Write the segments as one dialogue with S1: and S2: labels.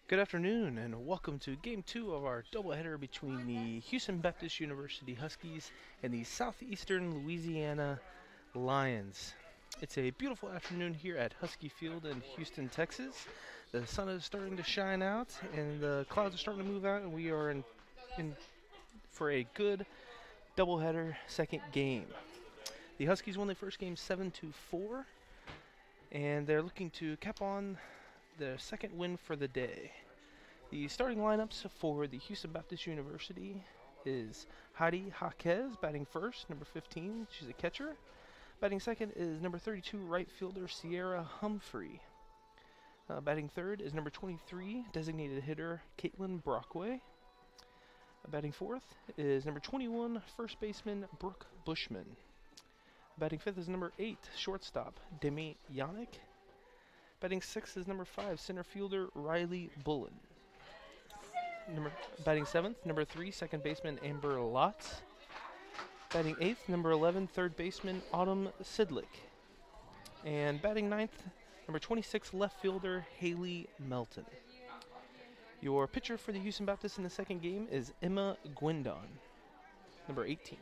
S1: Good afternoon and welcome to Game 2 of our doubleheader between the Houston Baptist University Huskies and the Southeastern Louisiana Lions. It's a beautiful afternoon here at Husky Field in Houston, Texas. The sun is starting to shine out and the clouds are starting to move out, and we are in for a good doubleheader second game. The Huskies won their first game 7-4, and they're looking to cap on the second win for the day. The starting lineups for the Houston Baptist University is Heidi Jaquez batting first, number 15, she's a catcher. Batting second is number 32 right fielder Sierra Humphrey. Batting third is number 23 designated hitter Caitlin Brockway. Batting fourth is number 21 first baseman Brooke Bushman. Batting fifth is number 8 shortstop Demi Yannick. Batting sixth is number 5 center fielder Riley Bullen. Batting seventh, number 3 second baseman Amber Lotz. Batting eighth, number 11 third baseman Autumn Sidlick. And batting ninth, number 26 left fielder Haley Melton. Your pitcher for the Houston Baptist in the second game is Emma Guindon, number 18.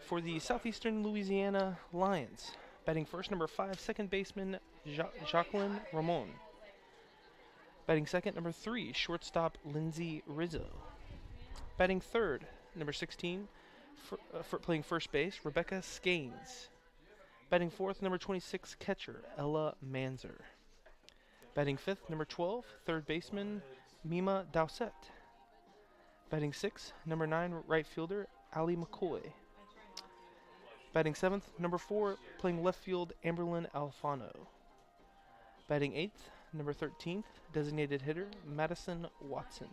S1: For the Southeastern Louisiana Lions, batting first, number 5 second baseman Jacqueline Ramon. Batting second, number 3 shortstop Lindsay Rizzo. Batting third, number 16 playing first base Rebecca Skanes. Batting fourth, number 26 catcher Ella Manzer. Batting fifth, number 12 third baseman Mima Dowsett. Batting sixth, number 9 right fielder Ali McCoy. Batting seventh, number 4 playing left field Amberlyn Alfano. Batting eighth, number 13th designated hitter Madison Watson.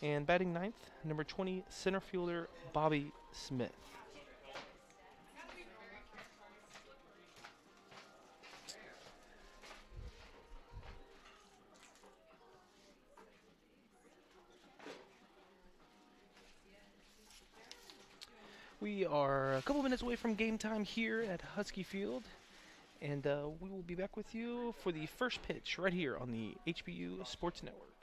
S1: And batting ninth, number 20 center fielder Bobby Smith. We are a couple minutes away from game time here at Husky Field, and we will be back with you for the first pitch right here on the HBU Sports Network.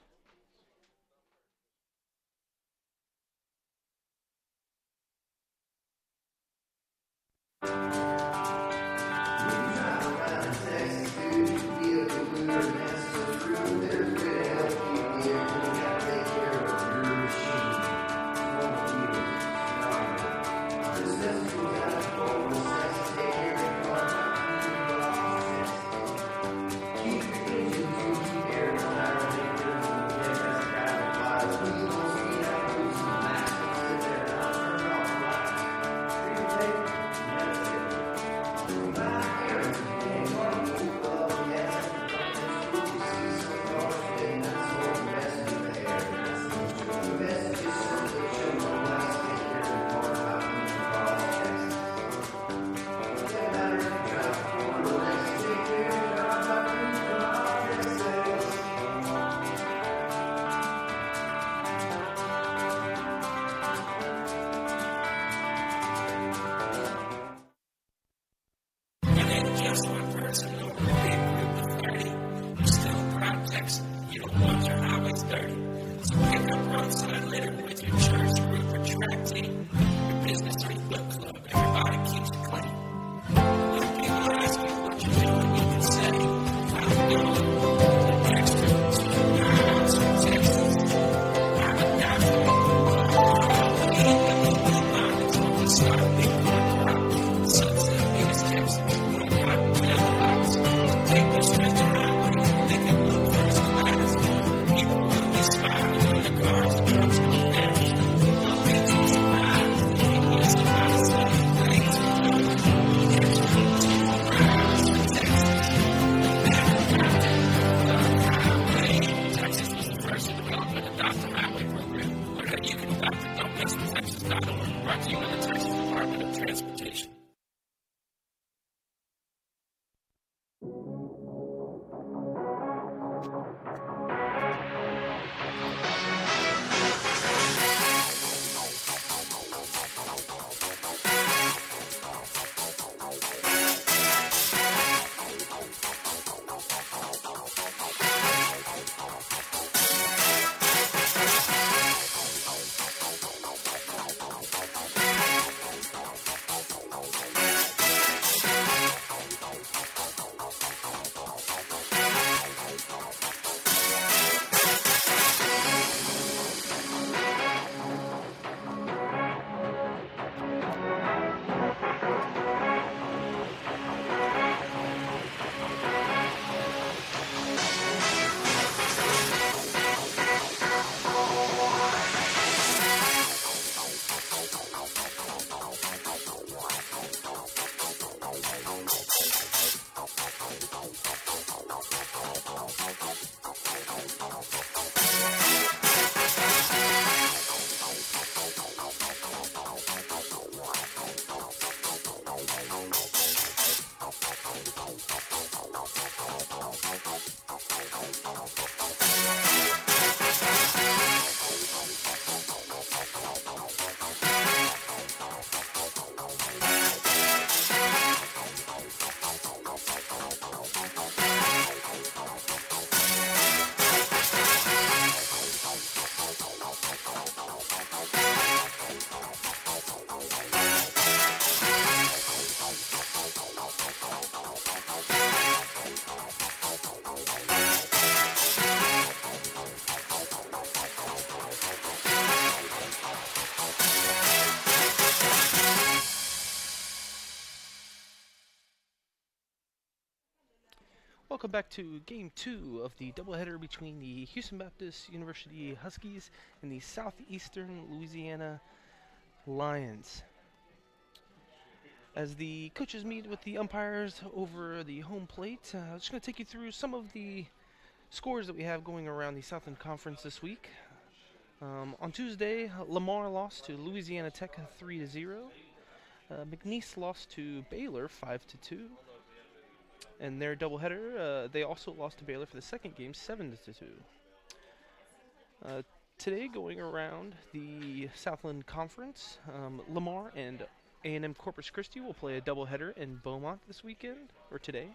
S1: back to Game 2 of the doubleheader between the Houston Baptist University Huskies and the Southeastern Louisiana Lions. As the coaches meet with the umpires over the home plate, I'm just going to take you through some of the scores that we have going around the Southland Conference this week. On Tuesday, Lamar lost to Louisiana Tech 3-0. McNeese lost to Baylor 5-2. And their doubleheader, they also lost to Baylor for the second game 7-2. Today, going around the Southland Conference, Lamar and A&M Corpus Christi will play a doubleheader in Beaumont this weekend, or today.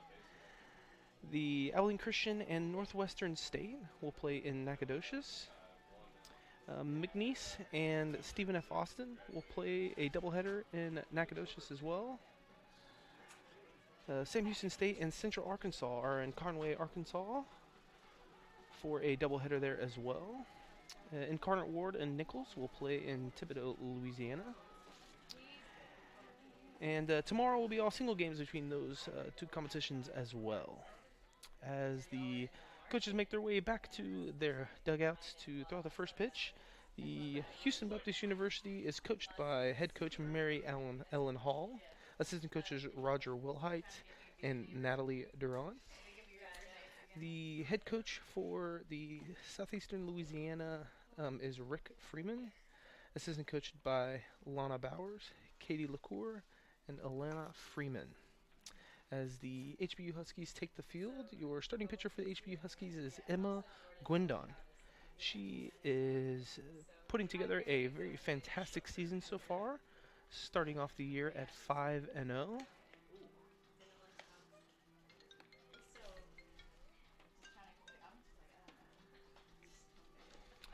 S1: The Abilene Christian and Northwestern State will play in Nacogdoches. McNeese and Stephen F. Austin will play a doubleheader in Nacogdoches as well. Sam Houston State and Central Arkansas are in Conway, Arkansas for a doubleheader there as well. Incarnate Ward and Nichols will play in Thibodaux, Louisiana. And tomorrow will be all single games between those two competitions as well, as the coaches make their way back to their dugouts to throw out the first pitch. The Houston Baptist University is coached by head coach Mary Ellen Hall, assistant coaches Roger Wilhite and Natalie Duran. The head coach for the Southeastern Louisiana is Rick Freeman, assistant coached by Lana Bowers, Katie LaCour, and Alana Freeman. As the HBU Huskies take the field, your starting pitcher for the HBU Huskies is Emma Gwendon. She is putting together a very fantastic season so far, starting off the year at 5-0.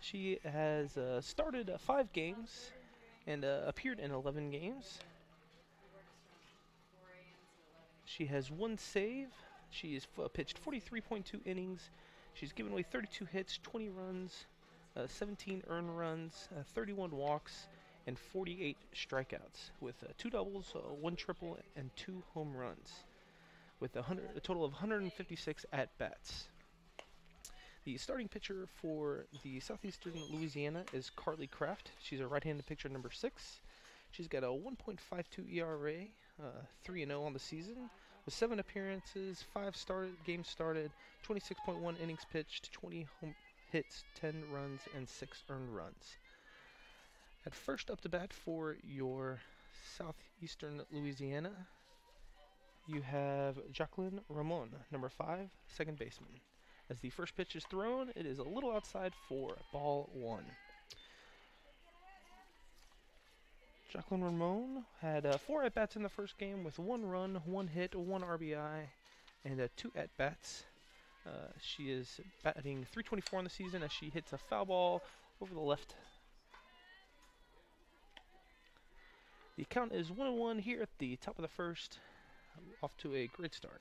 S1: She has started 5 games and appeared in 11 games. She has 1 save. She has pitched 43.2 innings. She's given away 32 hits, 20 runs, 17 earned runs, 31 walks, and 48 strikeouts, with 2 doubles, 1 triple, and 2 home runs, with a total of 156 at-bats. The starting pitcher for the Southeastern Louisiana is Carly Kraft. She's a right-handed pitcher, number 6. She's got a 1.52 ERA, 3-0 on the season, with 7 appearances, 5 games started, 26.1 innings pitched, 20 home hits, 10 runs, and 6 earned runs. At first up to bat for your Southeastern Louisiana, you have Jacqueline Ramon, number 5, second baseman. As the first pitch is thrown, it is a little outside for ball 1. Jacqueline Ramon had 4 at-bats in the first game with 1 run, 1 hit, 1 RBI, and 2 at-bats. She is batting .324 on the season as she hits a foul ball over the left. The count is 1-1 here at the top of the first, off to a great start.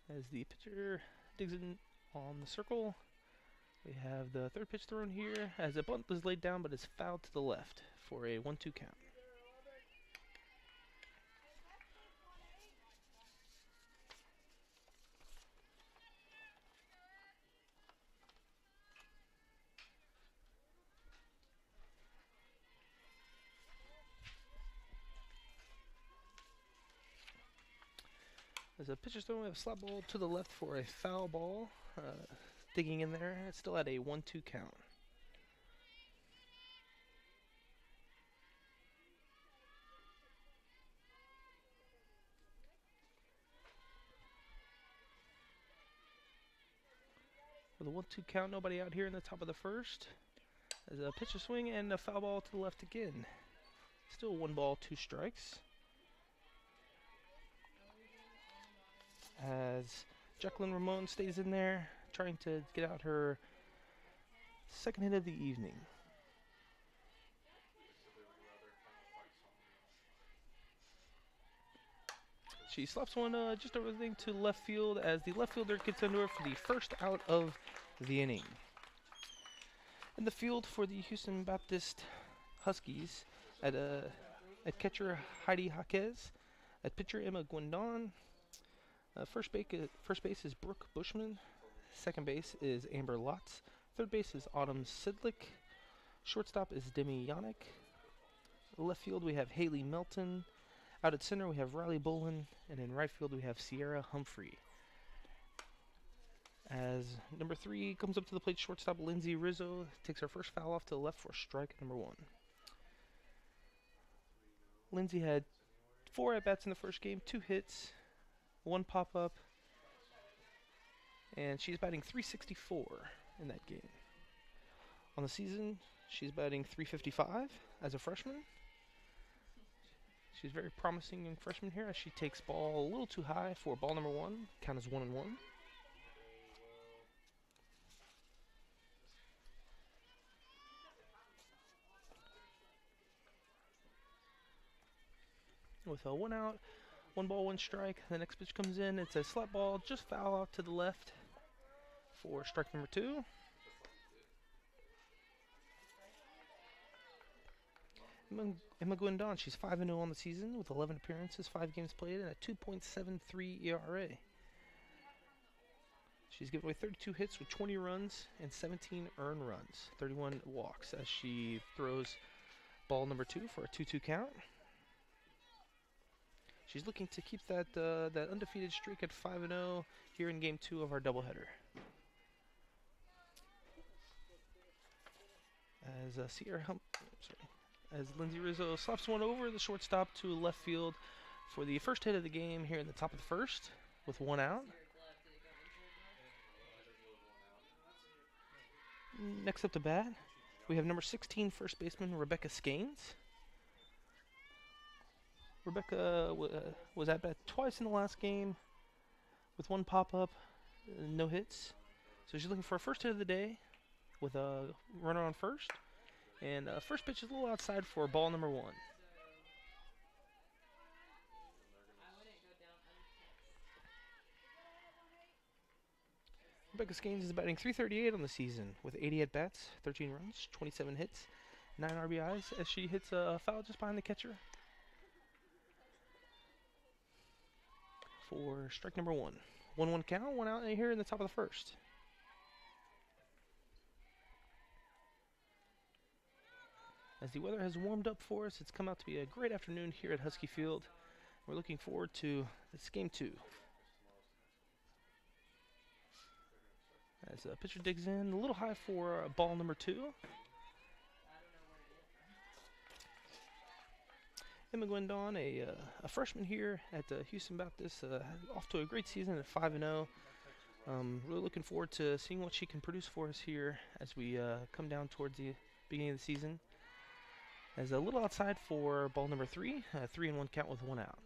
S1: As the pitcher digs in on the circle, we have the third pitch thrown here as a bunt is laid down but is fouled to the left for a 1-2 count. As a pitcher's throwing a slap ball to the left for a foul ball, digging in there, it's still at a 1-2 count. With a 1-2 count, nobody out here in the top of the first. As a pitcher swing and a foul ball to the left again. Still 1 ball, 2 strikes. As Jacqueline Ramon stays in there, trying to get out her second hit of the evening. She slaps one just over the thing to left field as the left fielder gets into her for the first out of the inning. In the field for the Houston Baptist Huskies, at catcher Heidi Jaquez At pitcher, Emma Gwendon. First base is Brooke Bushman. Second base is Amber Lotz. Third base is Autumn Sidlick. Shortstop is Demi Yannick. Left field, we have Haley Melton. Out at center, we have Riley Bolin. And in right field, we have Sierra Humphrey. As number 3 comes up to the plate, shortstop Lindsay Rizzo takes her first foul off to the left for strike number 1. Lindsay had 4 at-bats in the first game, 2 hits, 1 pop-up, and she's batting .364 in that game. On the season, she's batting .355 as a freshman. She's very promising young freshman here as she takes ball a little too high for ball number 1, count as 1-1. With a 1 out, 1 ball, 1 strike. The next pitch comes in. It's a slap ball, just foul out to the left for strike number 2. Emma Gwendon, she's 5-0 on the season with 11 appearances, 5 games played, and a 2.73 ERA. She's given away 32 hits with 20 runs and 17 earned runs, 31 walks as she throws ball number 2 for a 2-2 count. She's looking to keep that that undefeated streak at 5-0 here in Game 2 of our doubleheader. As Lindsay Rizzo slaps one over the shortstop to left field for the first hit of the game here in the top of the first with 1 out. Next up to bat, we have number 16 first baseman Rebecca Skanes. Rebecca was at bat twice in the last game with 1 pop-up, no hits. So she's looking for a first hit of the day with a runner on first. And first pitch is a little outside for ball number 1. Rebecca Skanes is batting .338 on the season with 80 at-bats, 13 runs, 27 hits, 9 RBIs as she hits a foul just behind the catcher for strike number 1. 1-1 count, 1 out here in the top of the first. As the weather has warmed up for us, it's come out to be a great afternoon here at Husky Field. We're looking forward to this Game 2. As a pitcher digs in, a little high for ball number 2. Emma Gwendon, a freshman here at Houston Baptist, off to a great season at 5-0. Really looking forward to seeing what she can produce for us here as we come down towards the beginning of the season. As a little outside for ball number 3, 3-1 count with 1 out.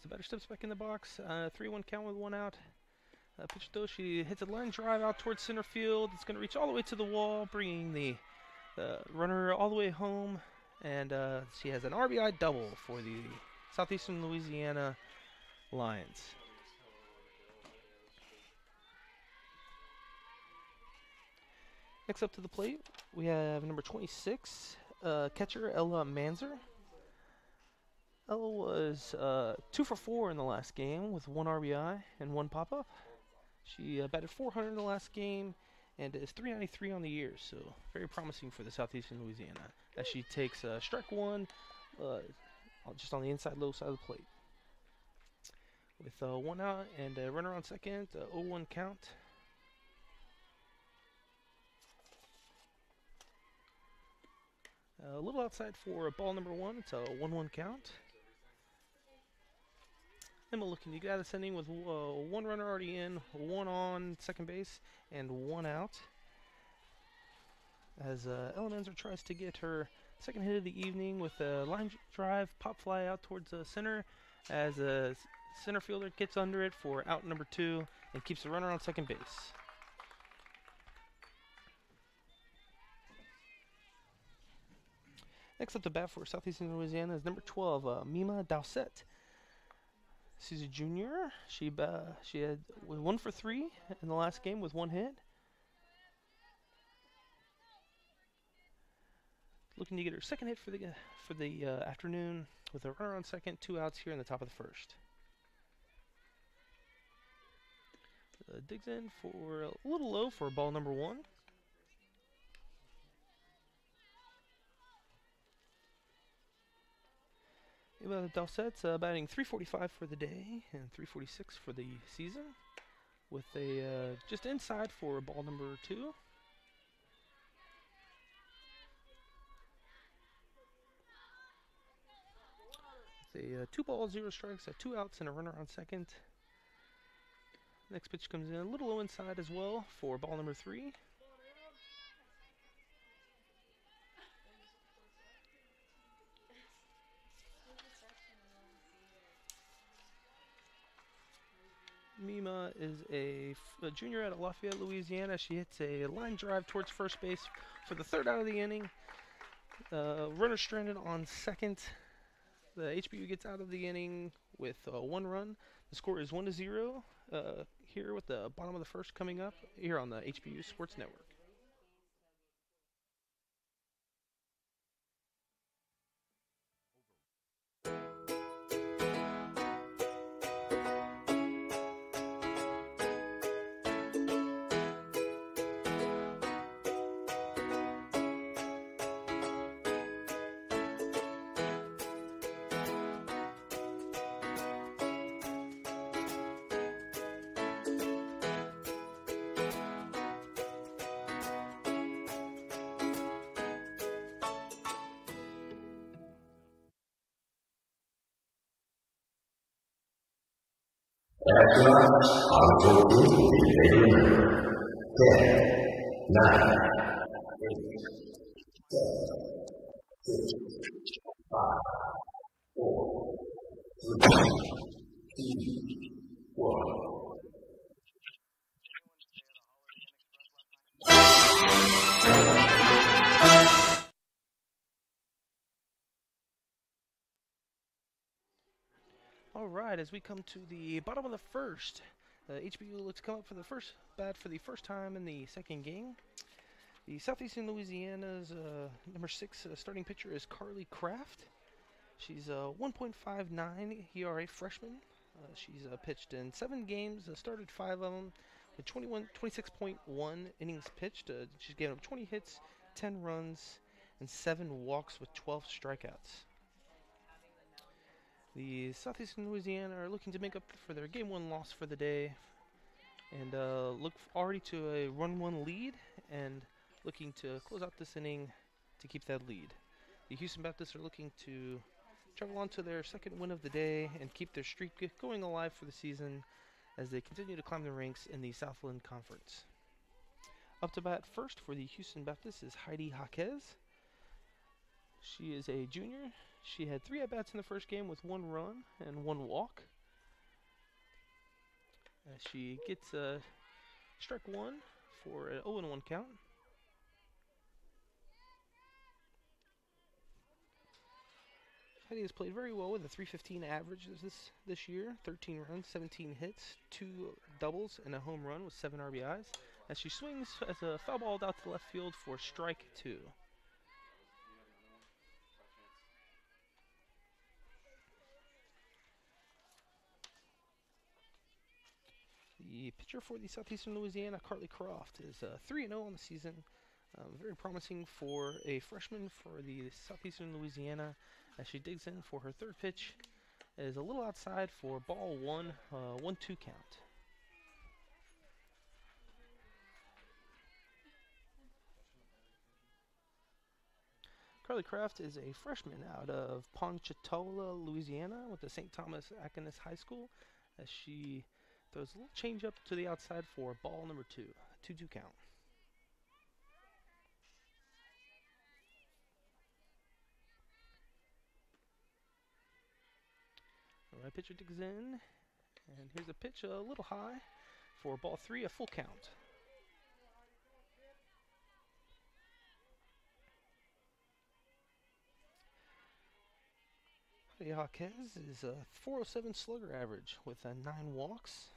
S1: So batter steps back in the box, 3-1 count with 1 out. Pitch though, she hits a line drive out towards center field. It's going to reach all the way to the wall, bringing the runner all the way home. And she has an RBI double for the Southeastern Louisiana Lions. Next up to the plate, we have number 26, catcher Ella Manzer. Ella was 2 for 4 in the last game with 1 RBI and 1 pop-up. She batted .400 in the last game and is .393 on the year, so very promising for the Southeastern Louisiana as she takes strike 1 just on the inside low side of the plate. With 1 out and a runner on second, 0-1 count. A little outside for ball number 1. It's a 1-1 count. Emma looking to get out of this inning with 1 runner already in, 1 on second base, and 1 out. As Ella Manzer tries to get her second hit of the evening with a line drive, pop fly out towards the center as a center fielder gets under it for out number 2 and keeps the runner on second base. Next up to bat for Southeastern Louisiana is number 12, Mima Dowsett. She's a junior. She had 1 for 3 in the last game with 1 hit. looking to get her second hit for the afternoon with a runner on second, 2 outs here in the top of the first. Digs in for a little low for ball number 1. Dalset's batting .345 for the day and .346 for the season, with a just inside for ball number 2. It's a 2 balls, 0 strikes, 2 outs, and a runner on second. Next pitch comes in a little low inside as well for ball number 3. Mima is a junior out of Lafayette, Louisiana. She hits a line drive towards first base for the 3rd out of the inning. Runner stranded on second. The HBU gets out of the inning with 1 run. The score is 1-0 here with the bottom of the first coming up here on the HBU Sports Network.
S2: Astronauts on board will be remember. 10, 9, 8, 7, 6, 5, 4, 3, 2, 1.
S1: All right, as we come to the bottom of the first, HBU looks to come up for the first bat for the first time in the second game. The Southeastern Louisiana's number 6 starting pitcher is Carly Kraft. She's a 1.59 ERA freshman. She's pitched in 7 games, started 5 of them, with 26.1 innings pitched. She's given up 20 hits, 10 runs, and 7 walks with 12 strikeouts. The Southeastern Louisiana are looking to make up for their Game 1 loss for the day and look already to a run 1 lead and looking to close out this inning to keep that lead. The Houston Baptists are looking to travel on to their second win of the day and keep their streak going alive for the season as they continue to climb the ranks in the Southland Conference. Up to bat first for the Houston Baptists is Heidi Jaquez. She is a junior. She had 3 at-bats in the first game with 1 run and 1 walk. She gets strike 1 for an 0-1 count. Heidi has played very well with a .315 average this year, 13 runs, 17 hits, 2 doubles, and a home run with 7 RBIs. As she swings as a foul ball out to left field for strike 2. The pitcher for the Southeastern Louisiana, Carly Croft, is 3-0 on the season. Very promising for a freshman for the Southeastern Louisiana as she digs in for her 3rd pitch. It is a little outside for ball 1, 1-2 count. Carly Kraft is a freshman out of Ponchatoula, Louisiana with the St. Thomas Aquinas High School as she throws a little change up to the outside for ball number 2, 2-2 count. All right, pitcher digs in, and here's a pitch a little high for ball 3, a full count. Jaquez is a .407 slugger average with 9 walks.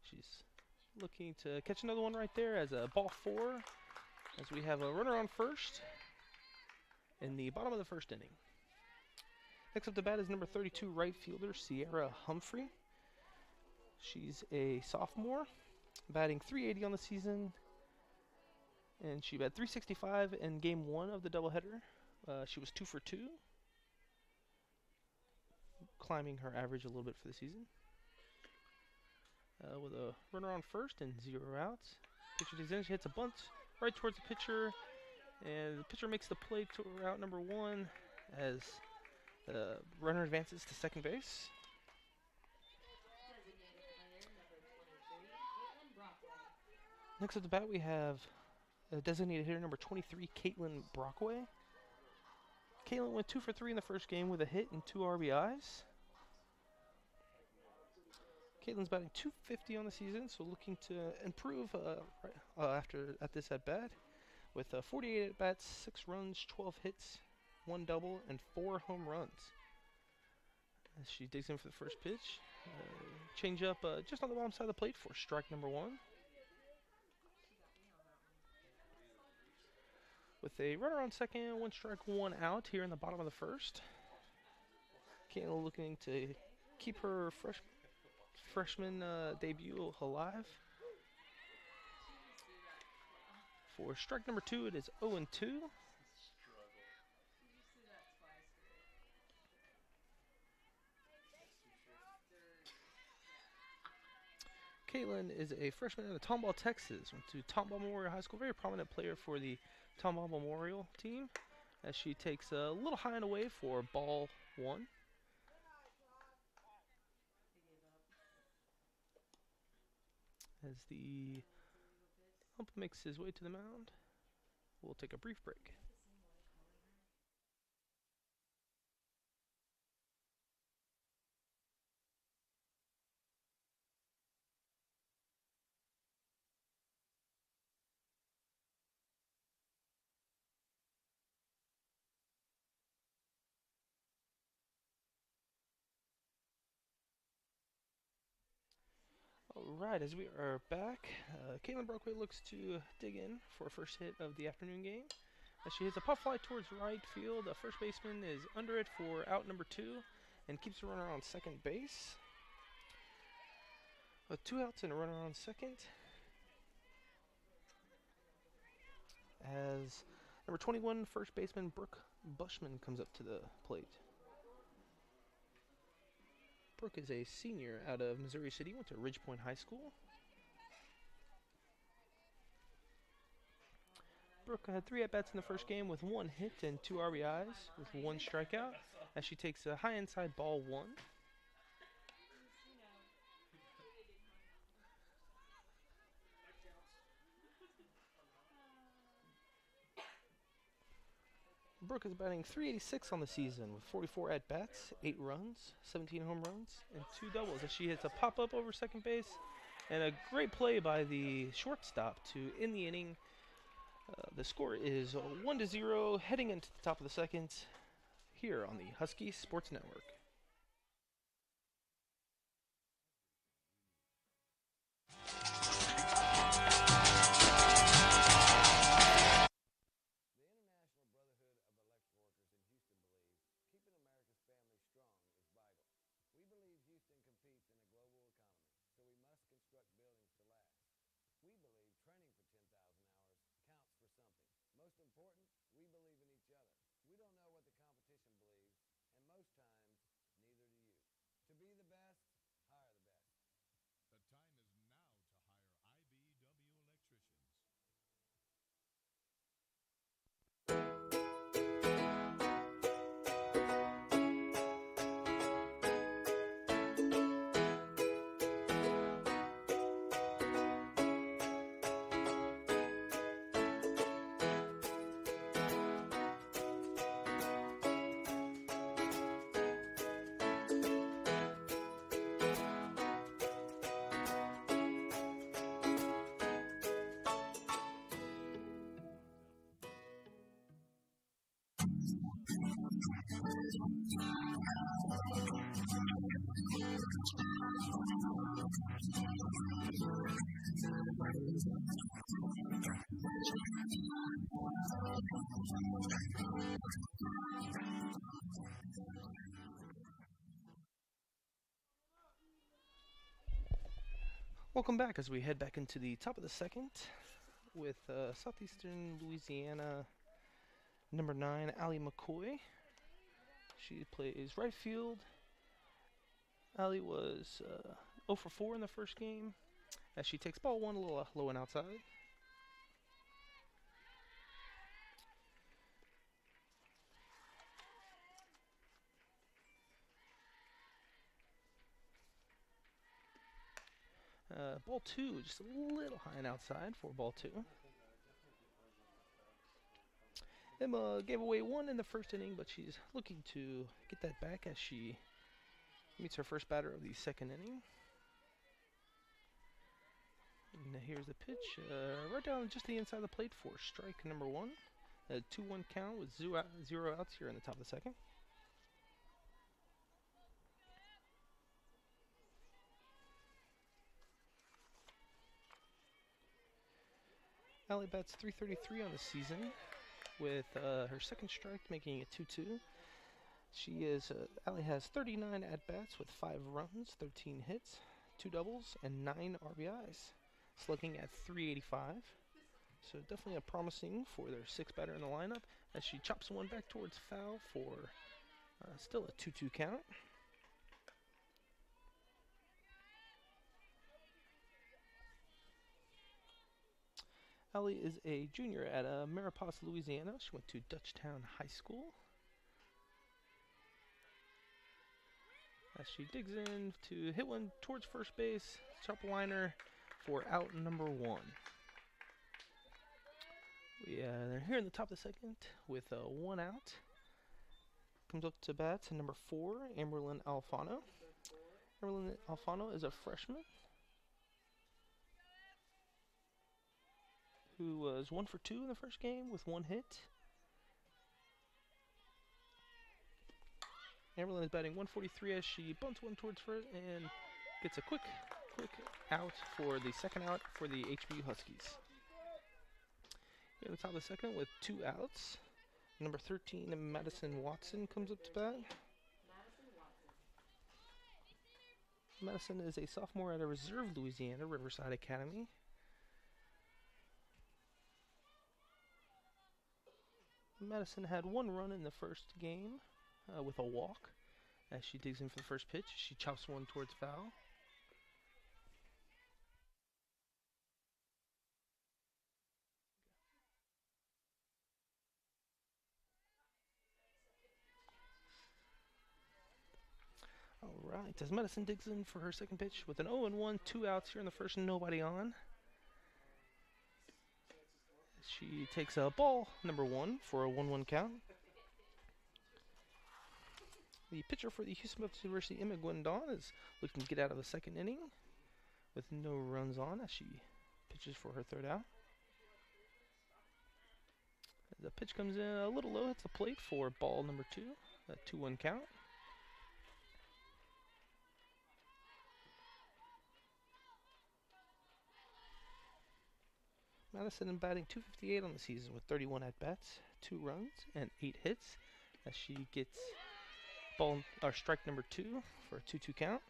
S1: She's looking to catch another one right there as a ball 4 as we have a runner on first. in the bottom of the first inning. Next up to bat is number 32 right fielder Sierra Humphrey. She's a sophomore, batting .380 on the season, and she batted .365 in game 1 of the doubleheader. She was 2 for 2, climbing her average a little bit for the season. With a runner on first and 0 outs. Pitcher digs in, she hits a bunt right towards the pitcher, and the pitcher makes the play to route number 1 as the runner advances to second base. Next up the bat we have designated hitter number 23, Caitlin Brockway. Caitlin went 2 for 3 in the first game with a hit and 2 RBIs. Caitlin's batting .250 on the season, so looking to improve at this at bat with 48 at bats, 6 runs, 12 hits, 1 double, and 4 home runs. As she digs in for the first pitch, change up just on the bottom side of the plate for strike number 1. With a runner on second, 1 strike, 1 out here in the bottom of the first. Caitlin looking to keep her freshman debut alive. For strike number 2, it is 0-2. Caitlin is a freshman out of Tomball, Texas. Went to Tomball Memorial High School. Very prominent player for the Tomball Memorial team. As she takes a little high and away for ball 1. As the ump makes his way to the mound, we'll take a brief break. Alright, as we are back, Caitlin Brockway looks to dig in for a first hit of the afternoon game. As she hits a pop fly towards right field, the first baseman is under it for out number 2 and keeps the runner on second base. With 2 outs and a runner on second, as number 21 first baseman Brooke Bushman comes up to the plate. Brooke is a senior out of Missouri City, went to Ridgepoint High School. Brooke had 3 at-bats in the first game with 1 hit and 2 RBIs with 1 strikeout as she takes a high inside ball 1. Brooke is batting .386 on the season with 44 at-bats, 8 runs, 17 home runs, and 2 doubles as she hits a pop-up over second base and a great play by the shortstop to end the inning. The score is 1-0 heading into the top of the second here on the Husky Sports Network. Welcome back as we head back into the top of the second with Southeastern Louisiana number 9, Allie McCoy. She plays right field. Allie was 0 for 4 in the first game as she takes ball 1 a little low and outside. Ball 2, just a little high and outside for ball 2. Emma gave away 1 in the first inning, but she's looking to get that back as she meets her first batter of the second inning. And here's the pitch, right down just the inside of the plate for strike number 1. A 2-1 count with 0 outs here in the top of the second. Allie bats .333 on the season, with her second strike making it 2-2. Allie has 39 at-bats with 5 runs, 13 hits, 2 doubles, and 9 RBIs, slugging at .385. So definitely a promising for their 6th batter in the lineup as she chops one back towards foul for still a 2-2 count. Allie is a junior at Mariposa, Louisiana. She went to Dutchtown High School. As she digs in to hit one towards first base, chop liner for out number 1. They're here in the top of the second with 1 out. Comes up to bat to number 4, Amberlyn Alfano. Amberlyn Alfano is a freshman who was 1 for 2 in the first game with 1 hit. Amberlyn is batting .143 as she bunts one towards first and gets a quick out for the second out for the HBU Huskies. Here at the top of the second with 2 outs. Number 13, Madison Watson comes up to bat. Madison is a sophomore at a reserve Louisiana Riverside Academy. Madison had 1 run in the first game with a walk. As she digs in for the first pitch, she chops one towards foul. Alright, as Madison digs in for her second pitch with an 0-1, 2 outs here in the first, nobody on. She takes a ball number 1 for a 1-1 count. The pitcher for the Houston Baptist University, Emma Gwendon, is looking to get out of the second inning with no runs on as she pitches for her 3rd out. The pitch comes in a little low, hits the plate for ball number 2, a 2-1 count. Madison batting .258 on the season with 31 at-bats, 2 runs, and 8 hits as she gets strike number 2 for a 2-2 count.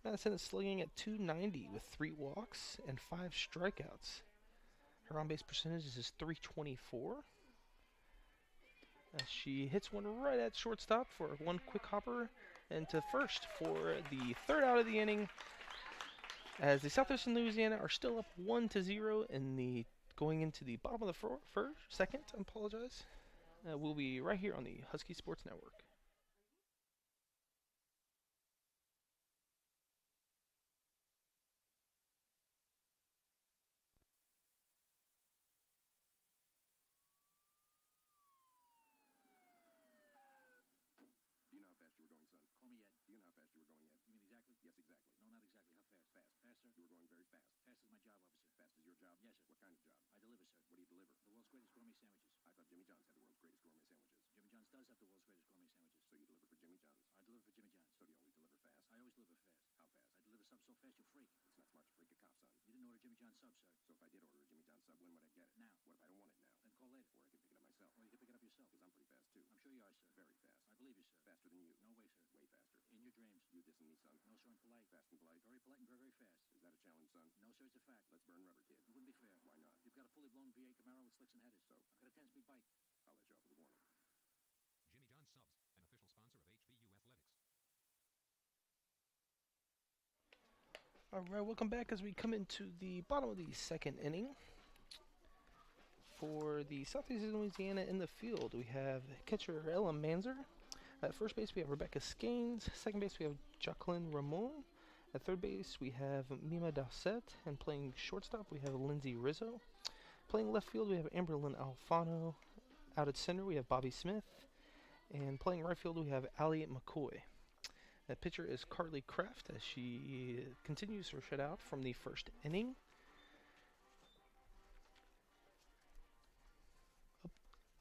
S1: Madison is slugging at .290 with 3 walks and 5 strikeouts. Her on-base percentage is .324. As she hits one right at shortstop for 1 quick hopper and to first for the 3rd out of the inning. As the Southeastern Louisiana are still up 1-0 in going into the bottom of the second. I apologize. We'll be right here on the Husky Sports Network.
S3: Do you know how fast you were going, son? Call me Ed. Do you know how fast you were going, Ed? You mean exactly? Yes, exactly. No, not exactly. How fast? Fast. Faster? You were going very fast. Fast is my job, officer. Fast is your job? Yes, sir. What kind of job? I deliver, sir. What do you deliver? The world's greatest gourmet sandwiches. I thought Jimmy John's had the world's greatest gourmet sandwiches. Jimmy John's does have the world's greatest gourmet sandwiches. So you deliver for Jimmy John's? I deliver for Jimmy John's. So do you always deliver fast? I always deliver fast. How fast? I deliver subs so fast you'll freak. It's not smart to freak a cop, son. You didn't order Jimmy John's sub, sir. So if I did order a Jimmy John's sub, when would I yourself. Because I'm pretty fast, too. I'm sure you are, sir. Very fast. I believe you, sir. Faster than you. No way, sir. Way faster. In your dreams. You dissing me, son? No, sir, I'm polite. Fast and polite. Very polite and very, very fast. Is that a challenge, son? No, sir, it's a fact. Let's burn rubber, kid. It wouldn't be fair. Why not? You've got a fully blown V8 Camaro with slicks and headers. So? I've got a 10-speed bike. I'll let you off with a warning.
S4: Jimmy John Subs, an official sponsor of HBU Athletics.
S1: All right, welcome back as we come into the bottom of the second inning. For the Southeastern Louisiana in the field, we have catcher Ella Manzer. At first base, we have Rebecca Skanes. Second base, we have Jacqueline Ramon. At third base, we have Mima Dowsett. And playing shortstop, we have Lindsay Rizzo. Playing left field, we have Amberlyn Alfano. Out at center, we have Bobby Smith. And playing right field, we have Allie McCoy. That pitcher is Carly Kraft as she continues her shutout from the first inning.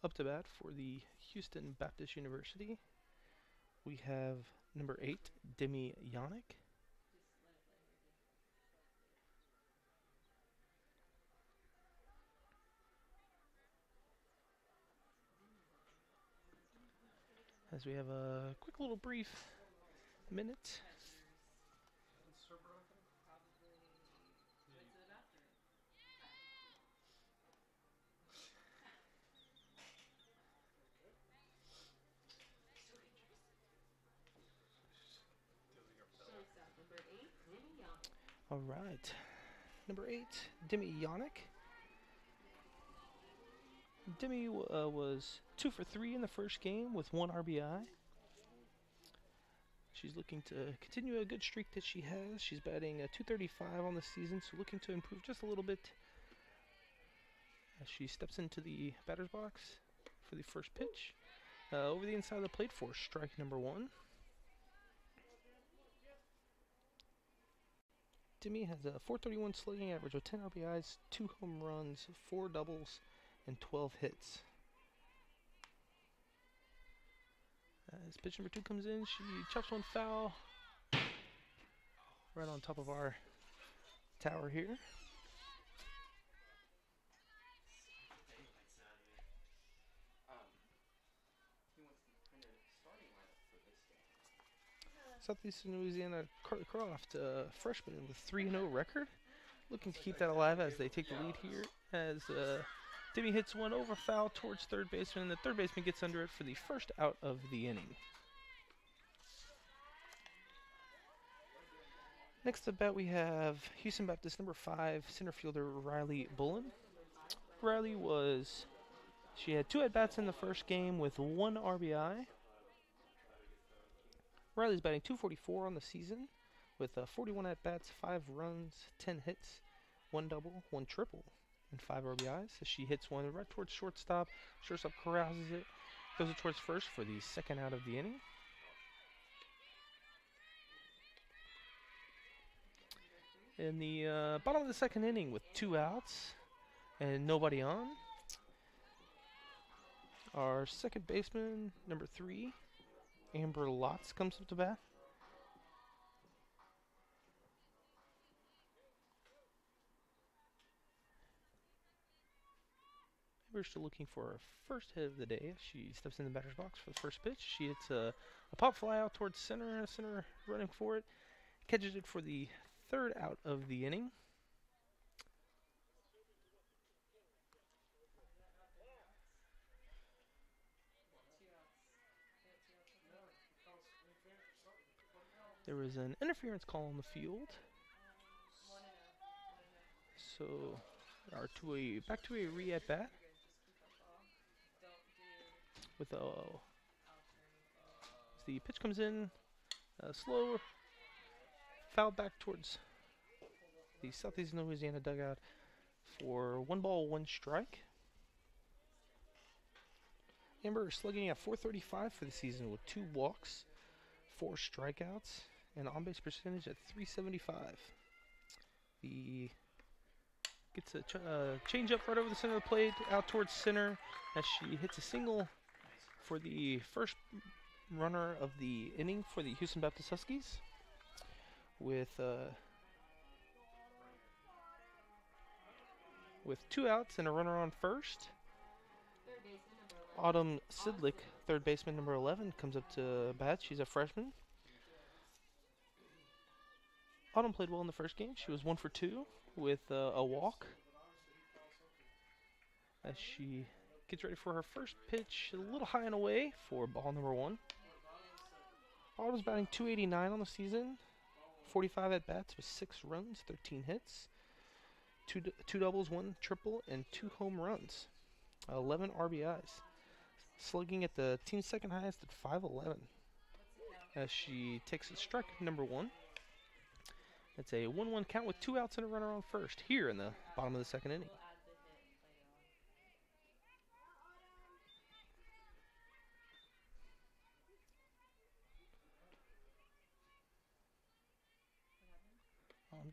S1: Up to bat for the Houston Baptist University, we have number 8, Demi Yannick. As we have a quick little brief minute. All right, number 8, Demi Yannick. Demi was 2 for 3 in the first game with 1 RBI. She's looking to continue a good streak that she has. She's batting .235 on the season, so looking to improve just a little bit as she steps into the batter's box for the first pitch. Over the inside of the plate for strike number 1. Demi has a .431 slugging average with 10 RBIs, 2 home runs, 4 doubles, and 12 hits. As pitch number 2 comes in, she chops one foul right on top of our tower here. Southeastern Louisiana, Carly Croft, freshman with 3-0 record, looking to keep that alive as they take the lead here. As Demi hits one over foul towards third baseman, and the third baseman gets under it for the first out of the inning. Next up bat, we have Houston Baptist number 5 center fielder Riley Bullen. Riley she had 2 at-bats in the first game with 1 RBI. Riley's batting .244 on the season with 41 at-bats, 5 runs, 10 hits, 1 double, 1 triple, and 5 RBIs. So she hits one right towards shortstop. Shortstop carouses it, goes it towards first for the second out of the inning. In the bottom of the second inning with 2 outs and nobody on, our second baseman, number 3, Amber Lotz, comes up to bat. Amber's still looking for her first hit of the day. She steps in the batter's box for the first pitch. She hits a pop fly out towards center. Center running for it. Catches it for the third out of the inning. There was an interference call on the field. So, back to a re-at bat. With the pitch comes in, slow, foul back towards the Southeastern Louisiana dugout for 1 ball, 1 strike. Amber is slugging at .435 for the season with 2 walks, 4 strikeouts, and on-base percentage at .375. Gets a change up right over the center of the plate, out towards center as she hits a single for the first runner of the inning for the Houston Baptist Huskies. With 2 outs and a runner on first, Autumn Sidlick, third baseman, number 11, comes up to bat. She's a freshman. Autumn played well in the first game. She was 1 for 2 with a walk as she gets ready for her first pitch, a little high and away for ball number 1. Autumn's batting .289 on the season, 45 at bats with 6 runs, 13 hits, two doubles, 1 triple, and 2 home runs, 11 RBIs. Slugging at the team's second highest at .511 as she takes strike number 1. It's a 1-1 count with 2 outs and a runner on first here in the bottom of the second inning.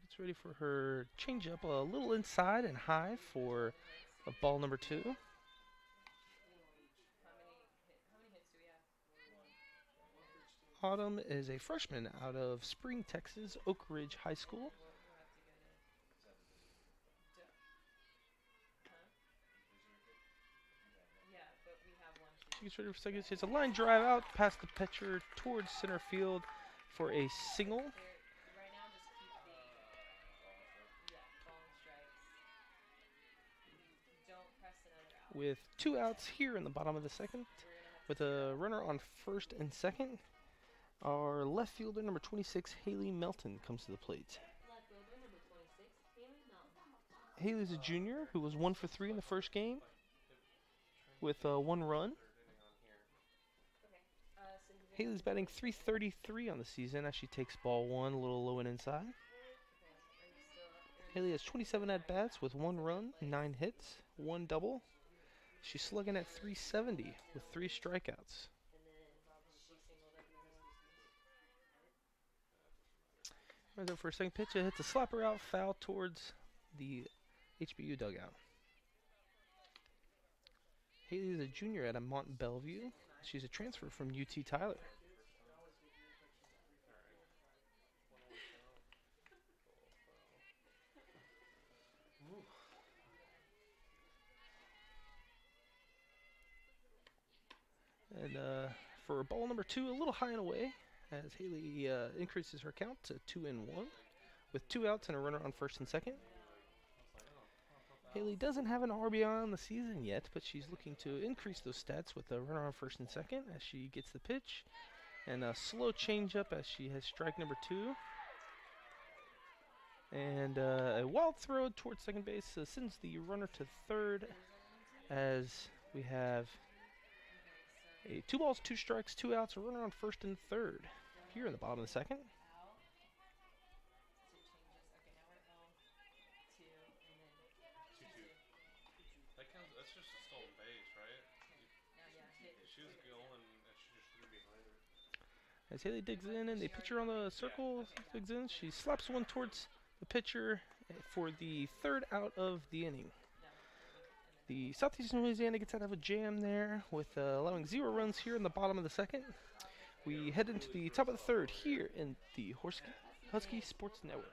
S1: Gets ready for her changeup, a little inside and high for ball number 2. Autumn is a freshman out of Spring, Texas, Oak Ridge High School. She gets ready for second. It's a line drive out past the pitcher towards center field for a single. With 2 outs here in the bottom of the second, with a runner on first and second, our left fielder, number 26, Haley Melton, comes to the plate. Haley's a junior who was 1 for 3 in the first game with 1 run. Haley's batting .333 on the season as she takes ball 1, a little low and inside. Haley has 27 at-bats with 1 run, 9 hits, 1 double. She's slugging at .370 with 3 strikeouts. Right there for a second pitch. It hits a slapper out, foul towards the HBU dugout. Haley is a junior at Mont Bellevue. She's a transfer from UT Tyler. And for ball number 2, a little high and away as Haley increases her count to 2-1 with 2 outs and a runner on first and second. Haley doesn't have an RBI on the season yet, but she's looking to increase those stats with a runner on first and second as she gets the pitch. And a slow changeup as she has strike number 2. And a wild throw towards second base sends the runner to third as we have a 2 balls, 2 strikes, 2 outs, a runner on first and third here in the bottom of the second.
S5: That's just a stolen base, right? She was going and she just threw behind her.
S1: As Haley digs in and the pitcher on the circle digs in, she slaps one towards the pitcher for the 3rd out of the inning. The Southeastern Louisiana gets out of a jam there with allowing 0 runs here in the bottom of the second. We head into the top of the 3rd here in the Husky Sports Network.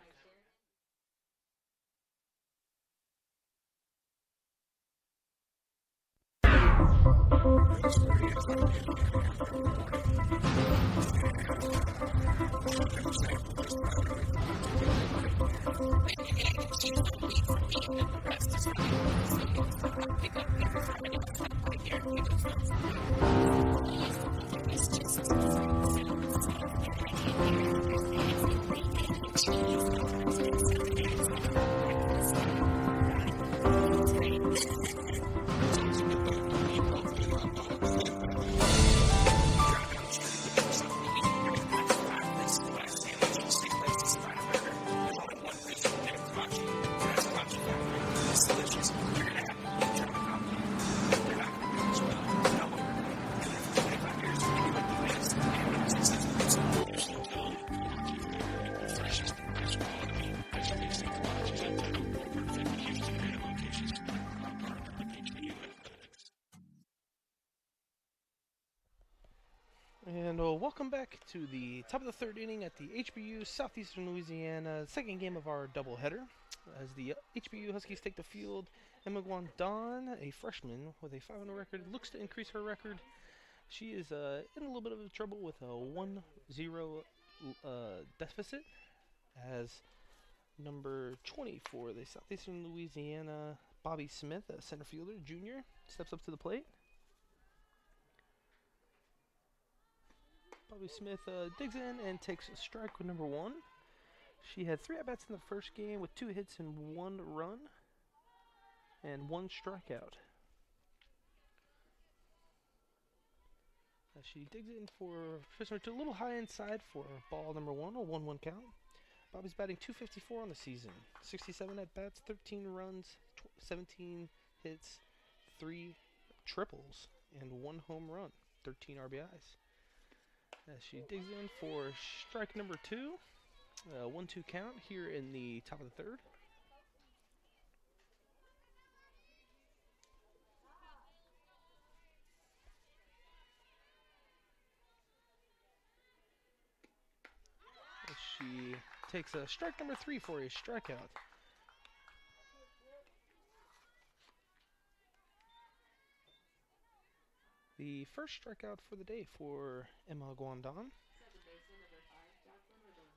S1: And welcome back to the top of the 3rd inning at the HBU Southeastern Louisiana, second game of our doubleheader. As the HBU Huskies take the field Emma Guandon, a freshman with a 5-0 record, looks to increase her record. She is in a little bit of trouble with a 1-0 deficit, as number 20 for the Southeastern Louisiana, Bobby Smith, a center fielder, junior, steps up to the plate. Bobby Smith digs in and takes strike with number 1. She had 3 at-bats in the first game with 2 hits and 1 run and 1 strikeout. As she digs in for pitch number 2, a little high inside for ball number 1, a 1-1 count. Bobby's batting .254 on the season. 67 at-bats, 13 runs, 17 hits, 3 triples, and 1 home run, 13 RBIs. As she digs in for strike number 2, 1-2 count here in the top of the 3rd. As she takes a strike number 3 for a strikeout. The first strikeout for the day for Emma Guandon.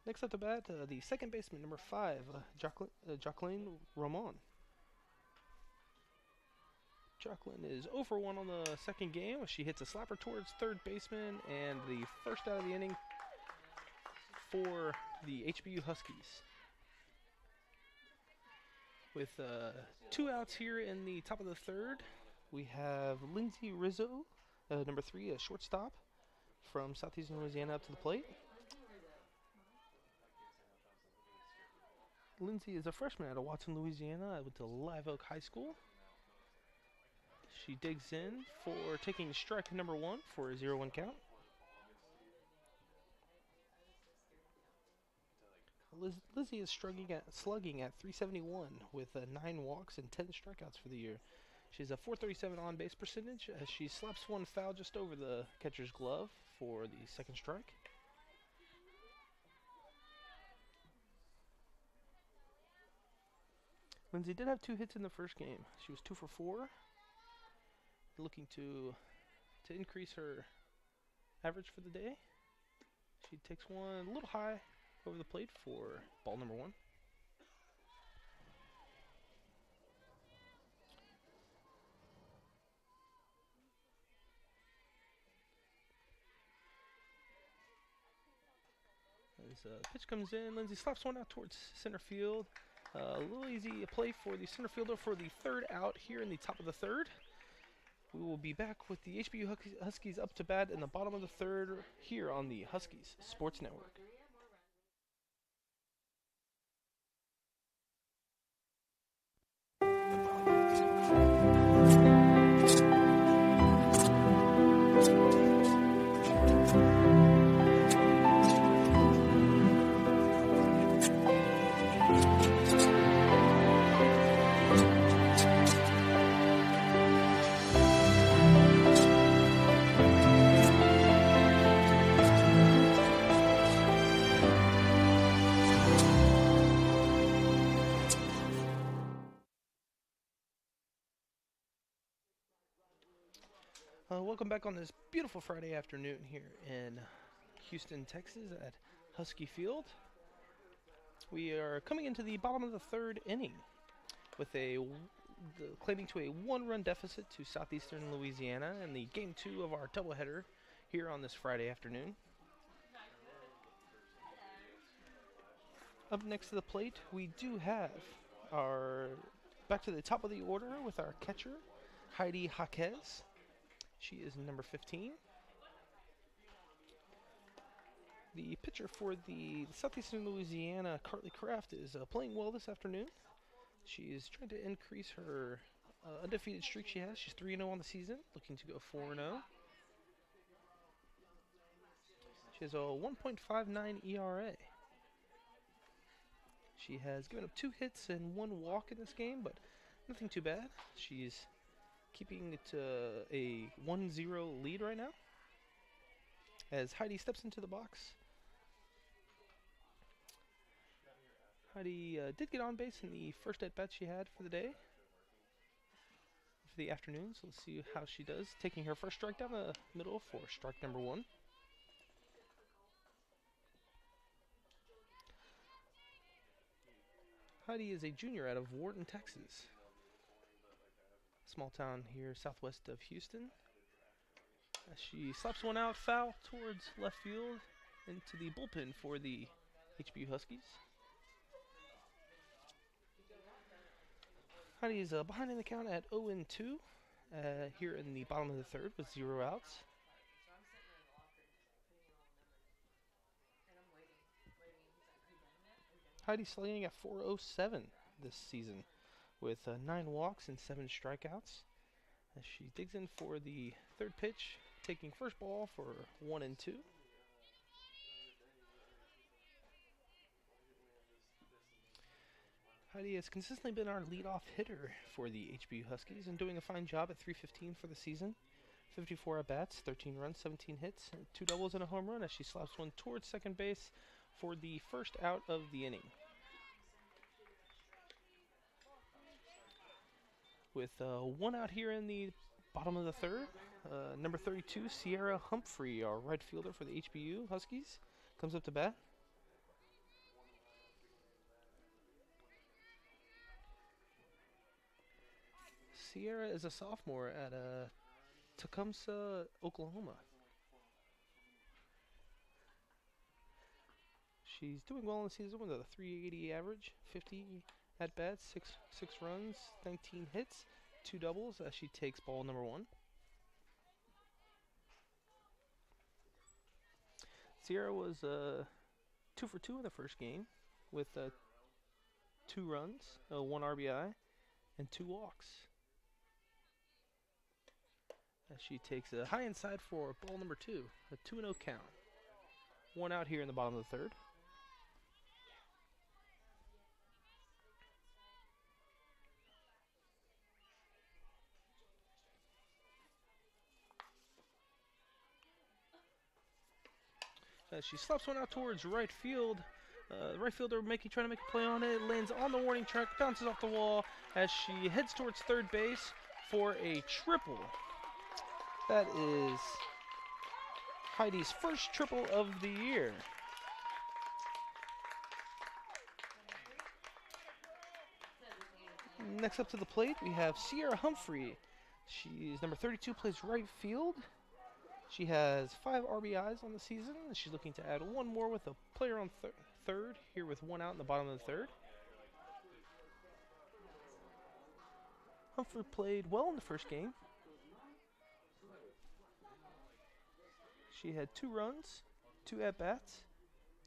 S1: Next up to bat, the second baseman, number 5, Jacqueline Ramon. Jacqueline is 0 for 1 on the second game. She hits a slapper towards third baseman, and the first out of the inning for the HBU Huskies. With 2 outs here in the top of the 3rd, we have Lindsay Rizzo, number 3, a shortstop from Southeastern Louisiana, up to the plate. Lindsay is a freshman out of Watson, Louisiana. Went to Live Oak High School. She digs in for taking strike number 1 for a 0-1 count. Lizzie is slugging at .371 with 9 walks and 10 strikeouts for the year. She has a .437 on-base percentage as she slaps one foul just over the catcher's glove for the second strike. Lindsay did have 2 hits in the first game. She was 2 for 4, looking to increase her average for the day. She takes one a little high over the plate for ball number 1. As pitch comes in, Lindsay slaps one out towards center field. A little easy play for the center fielder for the 3rd out here in the top of the 3rd. We will be back with the HBU Huskies up to bat in the bottom of the 3rd here on the Huskies Sports Network. Welcome back on this beautiful Friday afternoon here in Houston, Texas at Husky Field. We are coming into the bottom of the 3rd inning with claiming to a 1-run deficit to Southeastern Louisiana in the game 2 of our doubleheader here on this Friday afternoon. Up next to the plate, we do have back to the top of the order with our catcher, Heidi Jaquez. She is number 15. The pitcher for the Southeastern Louisiana, Carly Kraft, is playing well this afternoon. She is trying to increase her undefeated streak she has. She's 3-0 on the season, looking to go 4-0. She has a 1.59 ERA. She has given up 2 hits and 1 walk in this game, but nothing too bad. She's keeping it to a 1-0 lead right now. As Heidi steps into the box. Heidi did get on base in the first at-bat she had for the day. the afternoon, so let's see how she does. Taking her first strike down the middle for strike number 1. Heidi is a junior out of Wharton, Texas. Small town here southwest of Houston. As she slaps one out, foul towards left field into the bullpen for the HBU Huskies. Heidi is behind in the count at 0-2 here in the bottom of the third with 0 outs. Heidi slugging at .407 this season with 9 walks and 7 strikeouts. As she digs in for the third pitch, taking first ball for 1-2. Heidi has consistently been our leadoff hitter for the HBU Huskies and doing a fine job at .315 for the season. 54 at-bats, 13 runs, 17 hits, 2 doubles and a home run as she slaps one towards second base for the first out of the inning. With 1 out here in the bottom of the third, number 32, Sierra Humphrey, our right fielder for the HBU Huskies, comes up to bat. Sierra is a sophomore at Tecumseh, Oklahoma. She's doing well in the season with a .380 average, 50 at-bats, 6 runs, 19 hits, 2 doubles as she takes ball number 1. Sierra was 2 for 2 in the first game with 2 runs, 1 RBI, and 2 walks. As she takes a high inside for ball number 2, a 2-0 count. 1 out here in the bottom of the third. As she slaps one out towards right field. The right fielder trying to make a play on it. Lands on the warning track, bounces off the wall as she heads towards third base for a triple. That is Heidi's first triple of the year. Next up to the plate, we have Sierra Humphrey. She's number 32, plays right field. She has 5 RBIs on the season. She's looking to add 1 more with a player on third, here with 1 out in the bottom of the third. Humphrey played well in the first game. She had 2 runs, 2 at-bats,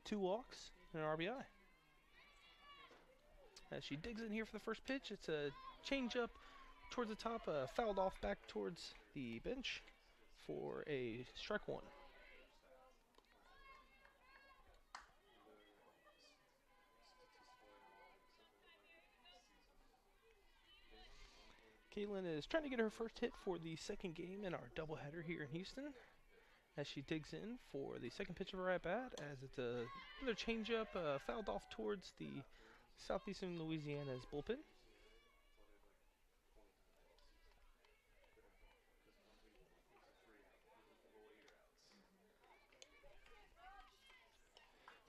S1: 2 walks, and an RBI. As she digs in here for the first pitch, it's a changeup towards the top, fouled off back towards the bench for a strike 1. Caitlin is trying to get her first hit for the second game in our doubleheader here in Houston. As she digs in for the second pitch of her at-bat, as it's another changeup fouled off towards the Southeastern Louisiana's bullpen.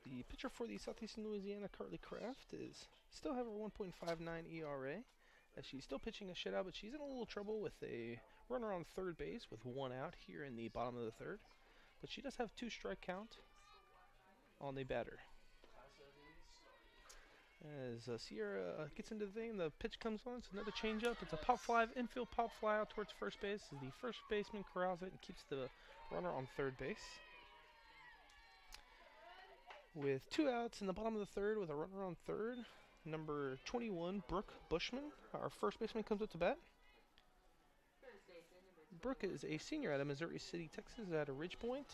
S1: The pitcher for the Southeastern Louisiana, Carly Kraft, is still have her 1.59 ERA, as she's still pitching a shutout, but she's in a little trouble with a runner on third base with 1 out here in the bottom of the third. But she does have 2 strike count on the batter. As Sierra gets into the thing, the pitch comes on. It's another changeup. It's a pop fly, infield pop fly out towards first base. As the first baseman corrals it and keeps the runner on third base. With 2 outs in the bottom of the third with a runner on third, number 21, Brooke Bushman, our first baseman, comes up to bat. Brooke is a senior out of Missouri City, Texas, at a Ridge Point.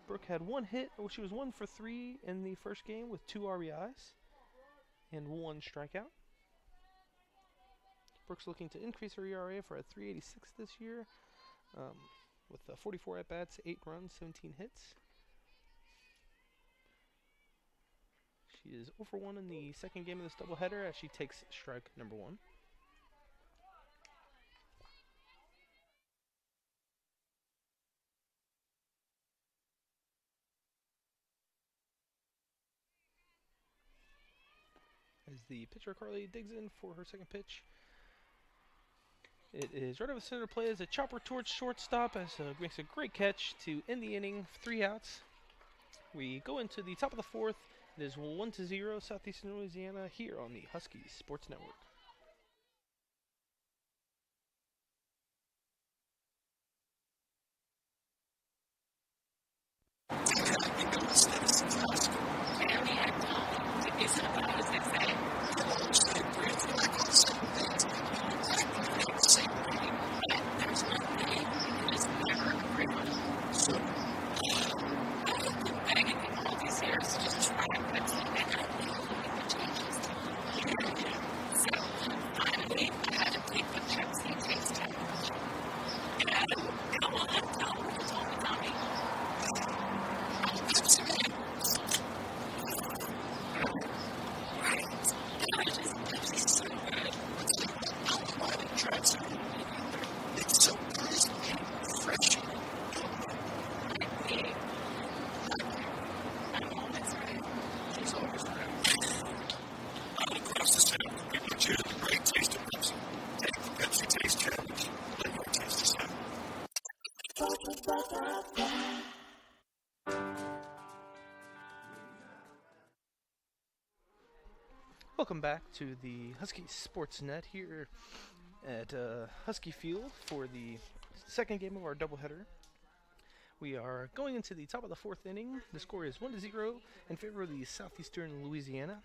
S1: Brooke had 1 hit. She was 1 for 3 in the first game with 2 RBIs and 1 strikeout. Brooke's looking to increase her ERA for a .386 this year, with 44 at-bats, 8 runs, 17 hits. She is 0 for 1 in the second game of this doubleheader as she takes strike number 1. As the pitcher Carly digs in for her second pitch. It is right over the center play as a chopper towards shortstop as makes a great catch to end the inning, 3 outs. We go into the top of the 4th. It is 1-0 Southeastern Louisiana here on the Huskies Sports Network. Welcome back to the Husky Sports Net here at Husky Field for the second game of our doubleheader. We are going into the top of the 4th inning. The score is 1-0 in favor of the Southeastern Louisiana.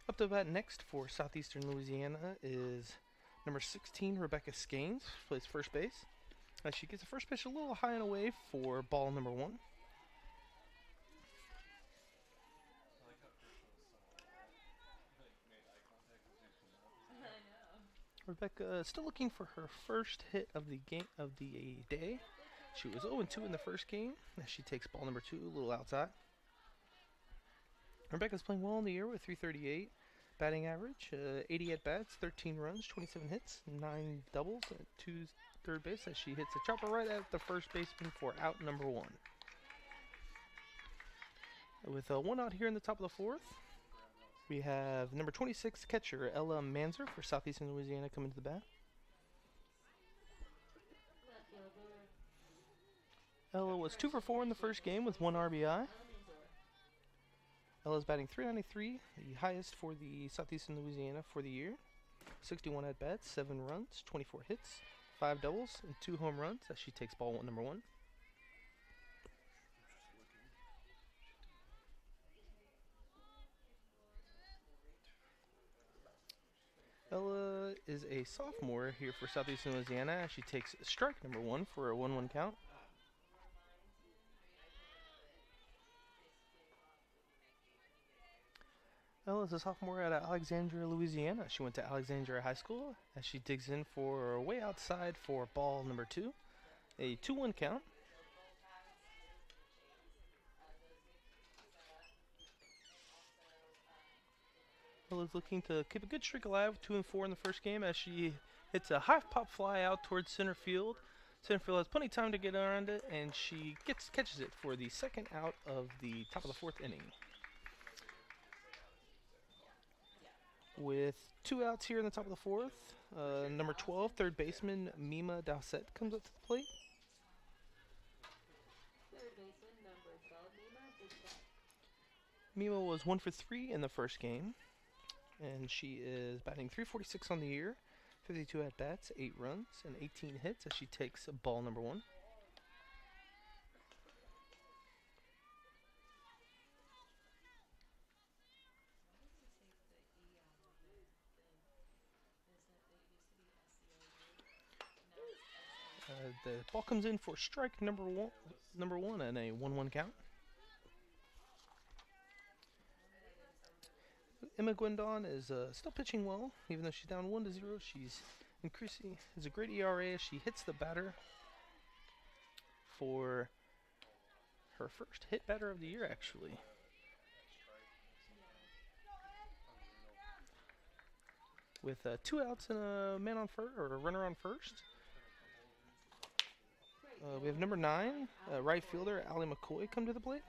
S1: Up to bat next for Southeastern Louisiana is number 16, Rebecca Skanes, plays first base. She gets the first pitch a little high and away for ball number 1. Rebecca still looking for her first hit of the day. She was 0-2 in the first game as she takes ball number 2 a little outside. Rebecca's playing well in the year with 338 batting average, 80 at bats, 13 runs, 27 hits, 9 doubles, and 2 third base as she hits a chopper right at the first baseman for out number 1. With 1 out here in the top of the 4th. We have number 26 catcher Ella Manzer for Southeastern Louisiana coming to the bat. Ella was 2 for 4 in the first game with 1 RBI. Ella's batting .393, the highest for the Southeastern Louisiana for the year. 61 at bats, 7 runs, 24 hits, 5 doubles, and 2 home runs as she takes ball number 1. Ella is a sophomore here for Southeastern Louisiana. She takes strike number 1 for a 1-1 count. Ella is a sophomore at Alexandria, Louisiana. She went to Alexandria High School as she digs in for way outside for ball number 2. A 2-1 count. Ella's looking to keep a good streak alive with 2 and 4 in the first game as she hits a high pop fly out towards center field. Center field has plenty of time to get around it, and she catches it for the second out of the top of the 4th inning. With 2 outs here in the top of the 4th, number 12, third baseman Mima Dowsett comes up to the plate. Mima was 1 for 3 in the first game. And she is batting .346 on the year, 52 at bats, 8 runs, and 18 hits as she takes ball number 1. The ball comes in for strike number one and a 1-1 count. Emma Gwendon is still pitching well, even though she's down 1-0. She's increasing. Has a great ERA as she hits the batter for Her first hit batter of the year, actually. With 2 outs and a man on first, or a runner on first. We have number 9, right fielder Allie McCoy, come to the plate.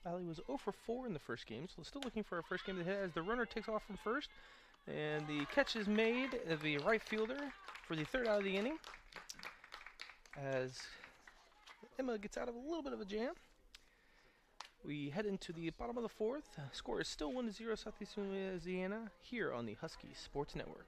S1: Allie was 0 for 4 in the first game, so still looking for her first game to hit as the runner takes off from first. And the catch is made of the right fielder for the 3rd out of the inning. As Emma gets out of a little bit of a jam. We head into the bottom of the 4th. Score is still 1-0 Southeastern Louisiana here on the Husky Sports Network.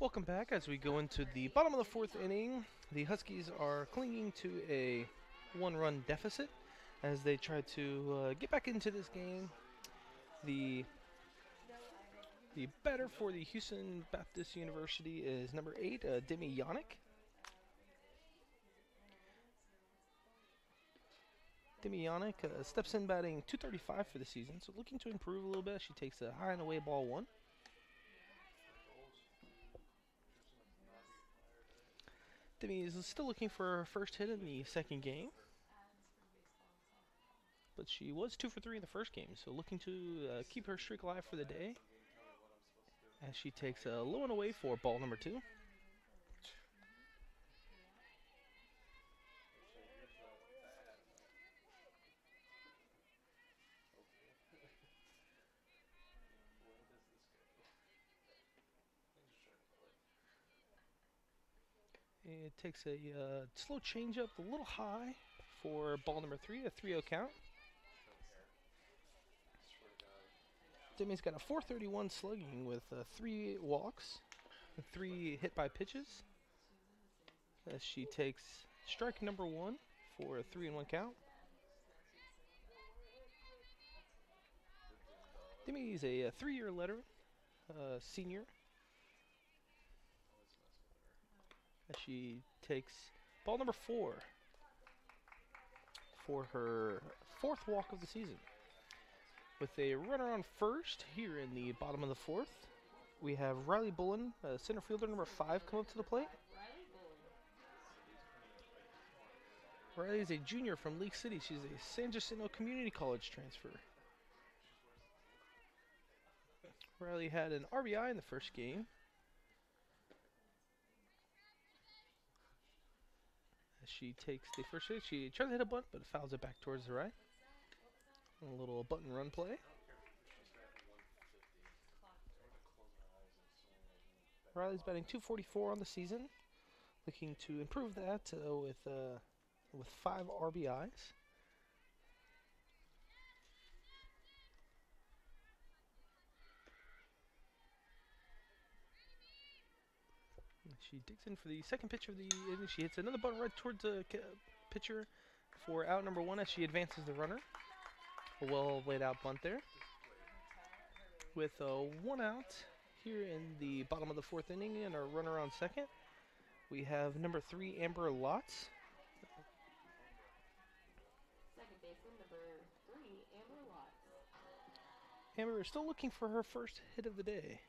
S1: Welcome back as we go into the bottom of the 4th inning. The Huskies are clinging to a 1-run deficit as they try to get back into this game. The batter for the Houston Baptist University is number 8, Demi Yannick. Demi Yannick steps in batting .235 for the season, so looking to improve a little bit. She takes a high and away ball 1. Demi is still looking for her first hit in the second game. But she was 2 for 3 in the first game, so looking to keep her streak alive for the day. As she takes a low and away for ball number 2. It takes a slow changeup, a little high for ball number 3, a 3-0 count. Demi's got a .431 slugging with 3 walks and 3 hit by pitches. As she takes strike number 1 for a 3-1 count. Demi is a 3-year letter, senior. As she takes ball number 4 for her 4th walk of the season. With a runner on first here in the bottom of the 4th, we have Riley Bullen, center fielder number 5, come up to the plate. Riley is a junior from League City. She's a San Jacinto Community College transfer. Riley had an RBI in the first game. She takes the first hit. She tries to hit a bunt, but fouls it back towards the right. A little bunt and run play. Riley's batting .244 on the season, looking to improve that with 5 RBIs. She digs in for the second pitch of the inning. She hits another bunt right towards the pitcher for out number 1 as she advances the runner. A well laid out bunt there. With 1 out here in the bottom of the 4th inning and a runner on second, we have number 3, Amber Lotz.
S6: Second baseman, number 3, Amber Lotz.
S1: Amber is still looking for her first hit of the day.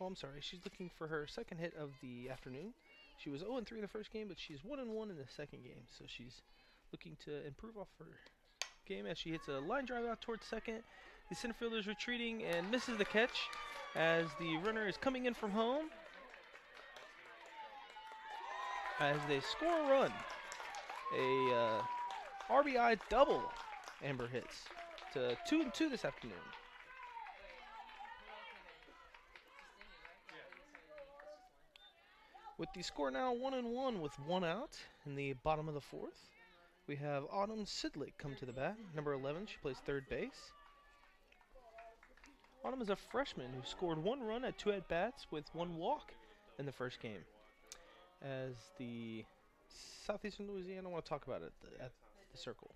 S1: Oh, I'm sorry. She's looking for her second hit of the afternoon. She was 0-3 in the first game, but she's 1-1 in the second game. So she's looking to improve off her game as she hits a line drive out towards second. The center fielder is retreating and misses the catch as the runner is coming in from home. As they score a run, a RBI double Amber hits to 2-2 this afternoon. With the score now 1-1 with 1 out in the bottom of the fourth, we have Autumn Sidlick come to the bat, number 11. She plays third base. Autumn is a freshman who scored 1 run at 2 at-bats with 1 walk in the first game. As the Southeastern Louisiana, I want to talk about it at the circle.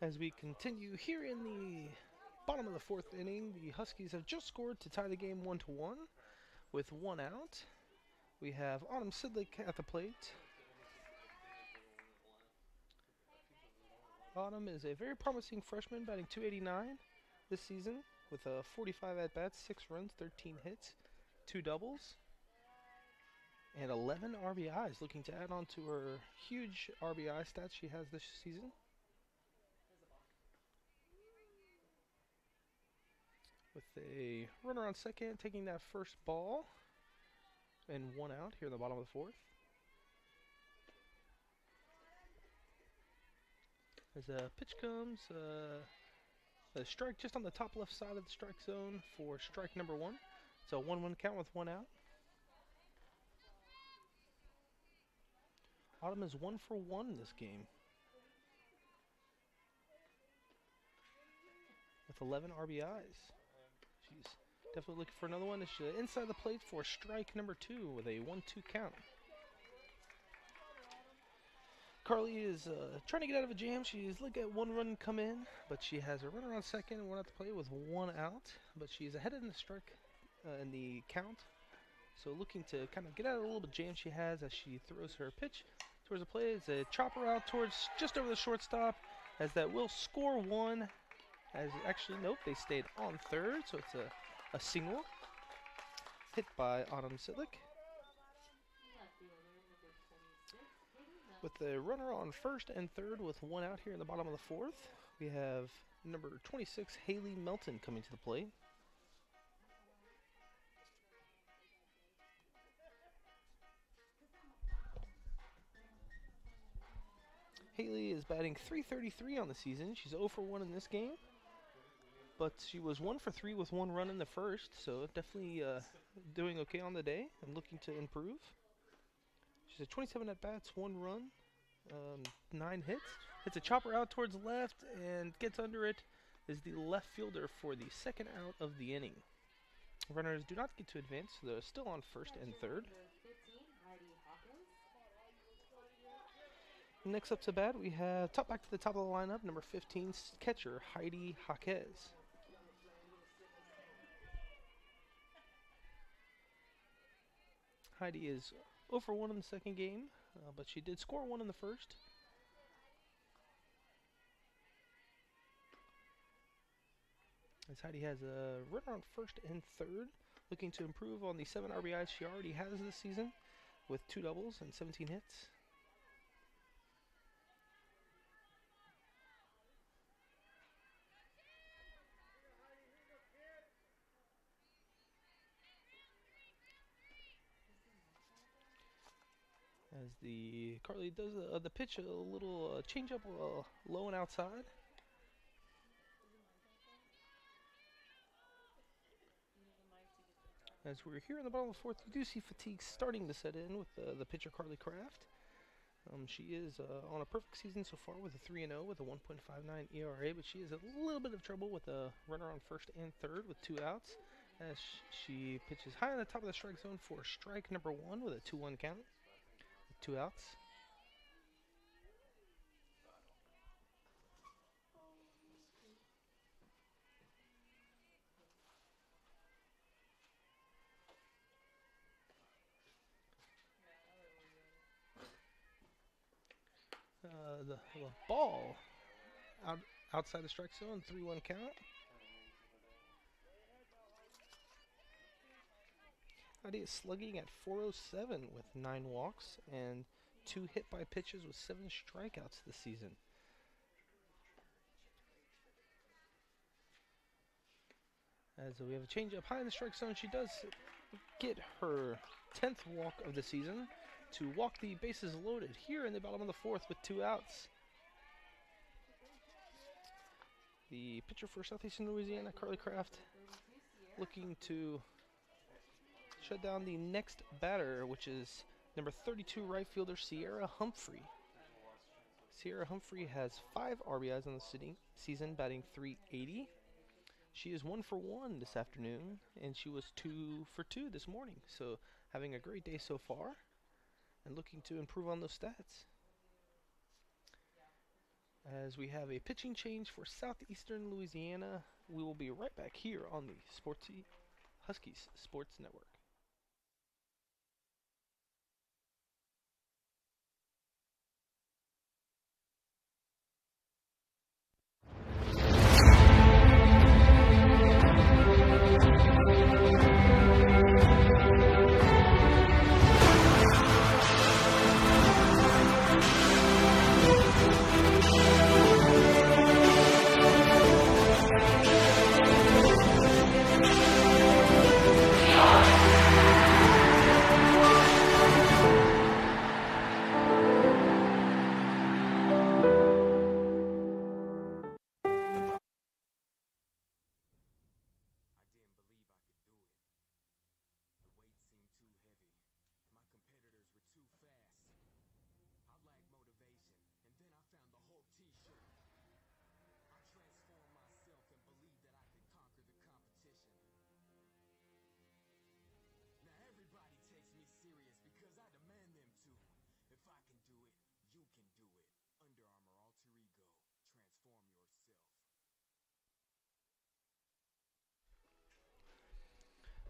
S1: As we continue here in the bottom of the fourth inning, the Huskies have just scored to tie the game 1-1 with 1 out. We have Autumn Sidlick at the plate. Autumn is a very promising freshman, batting .289 this season with 45 at-bats, 6 runs, 13 hits, 2 doubles, and 11 RBIs, looking to add on to her huge RBI stats she has this season. With a runner on second, taking that first ball, and 1 out here in the bottom of the fourth. As a pitch comes, a strike just on the top left side of the strike zone for strike number 1. It's a 1-1 count with 1 out. Autumn is 1 for 1 in this game, with 11 RBIs. She's definitely looking for another one. It's inside the plate for strike number 2 with a 1-2 count. Carly is trying to get out of a jam. She's looking at 1 run come in, but she has a runner on second and 1 out to play with 1 out. But she's ahead in the strike in the count. So looking to kind of get out of a little bit of jam she has as she throws her pitch towards the plate. It's a chopper out towards just over the shortstop, as that will score 1. As actually, nope, they stayed on third, so it's a single hit by Autumn Sidlick. With the runner on first and third with 1 out here in the bottom of the fourth, we have number 26, Haley Melton, coming to the plate. Haley is batting .333 on the season. She's 0 for 1 in this game, but she was 1 for 3 with 1 run in the first, so definitely doing okay on the day and looking to improve. She's at 27 at-bats, 1 run, 9 hits. Hits a chopper out towards left and gets under it. Is the left fielder for the second out of the inning. Runners do not get to advance, so they're still on first and third. Next up to bat, we have back to the top of the lineup, number 15, catcher Heidi Jaquez. Heidi is 0 for 1 in the second game, but she did score 1 in the first. As Heidi has a runner on first and third, looking to improve on the 7 RBIs she already has this season with 2 doubles and 17 hits. As the Carly does the pitch, a little change up low and outside. As we're here in the bottom of the fourth, you do see fatigue starting to set in with the pitcher Carly Kraft. She is on a perfect season so far with a 3-0 with a 1.59 ERA, but she is a little bit of trouble with a runner on first and third with 2 outs. As she pitches high on the top of the strike zone for strike number 1 with a 2-1 count. 2 outs. the ball outside the strike zone, 3-1 count. Heidi is slugging at 407 with 9 walks and 2 hit by pitches with 7 strikeouts this season. As we have a changeup high in the strike zone, she does get her 10th walk of the season to walk the bases loaded here in the bottom of the 4th with 2 outs. The pitcher for Southeastern Louisiana, Carly Kraft, looking to shut down the next batter, which is number 32 right fielder Sierra Humphrey. Sierra Humphrey has 5 RBIs on the season, batting .380. She is 1 for 1 this afternoon, and she was 2 for 2 this morning. So having a great day so far, and looking to improve on those stats. As we have a pitching change for Southeastern Louisiana, we will be right back here on the Huskies Sports Network.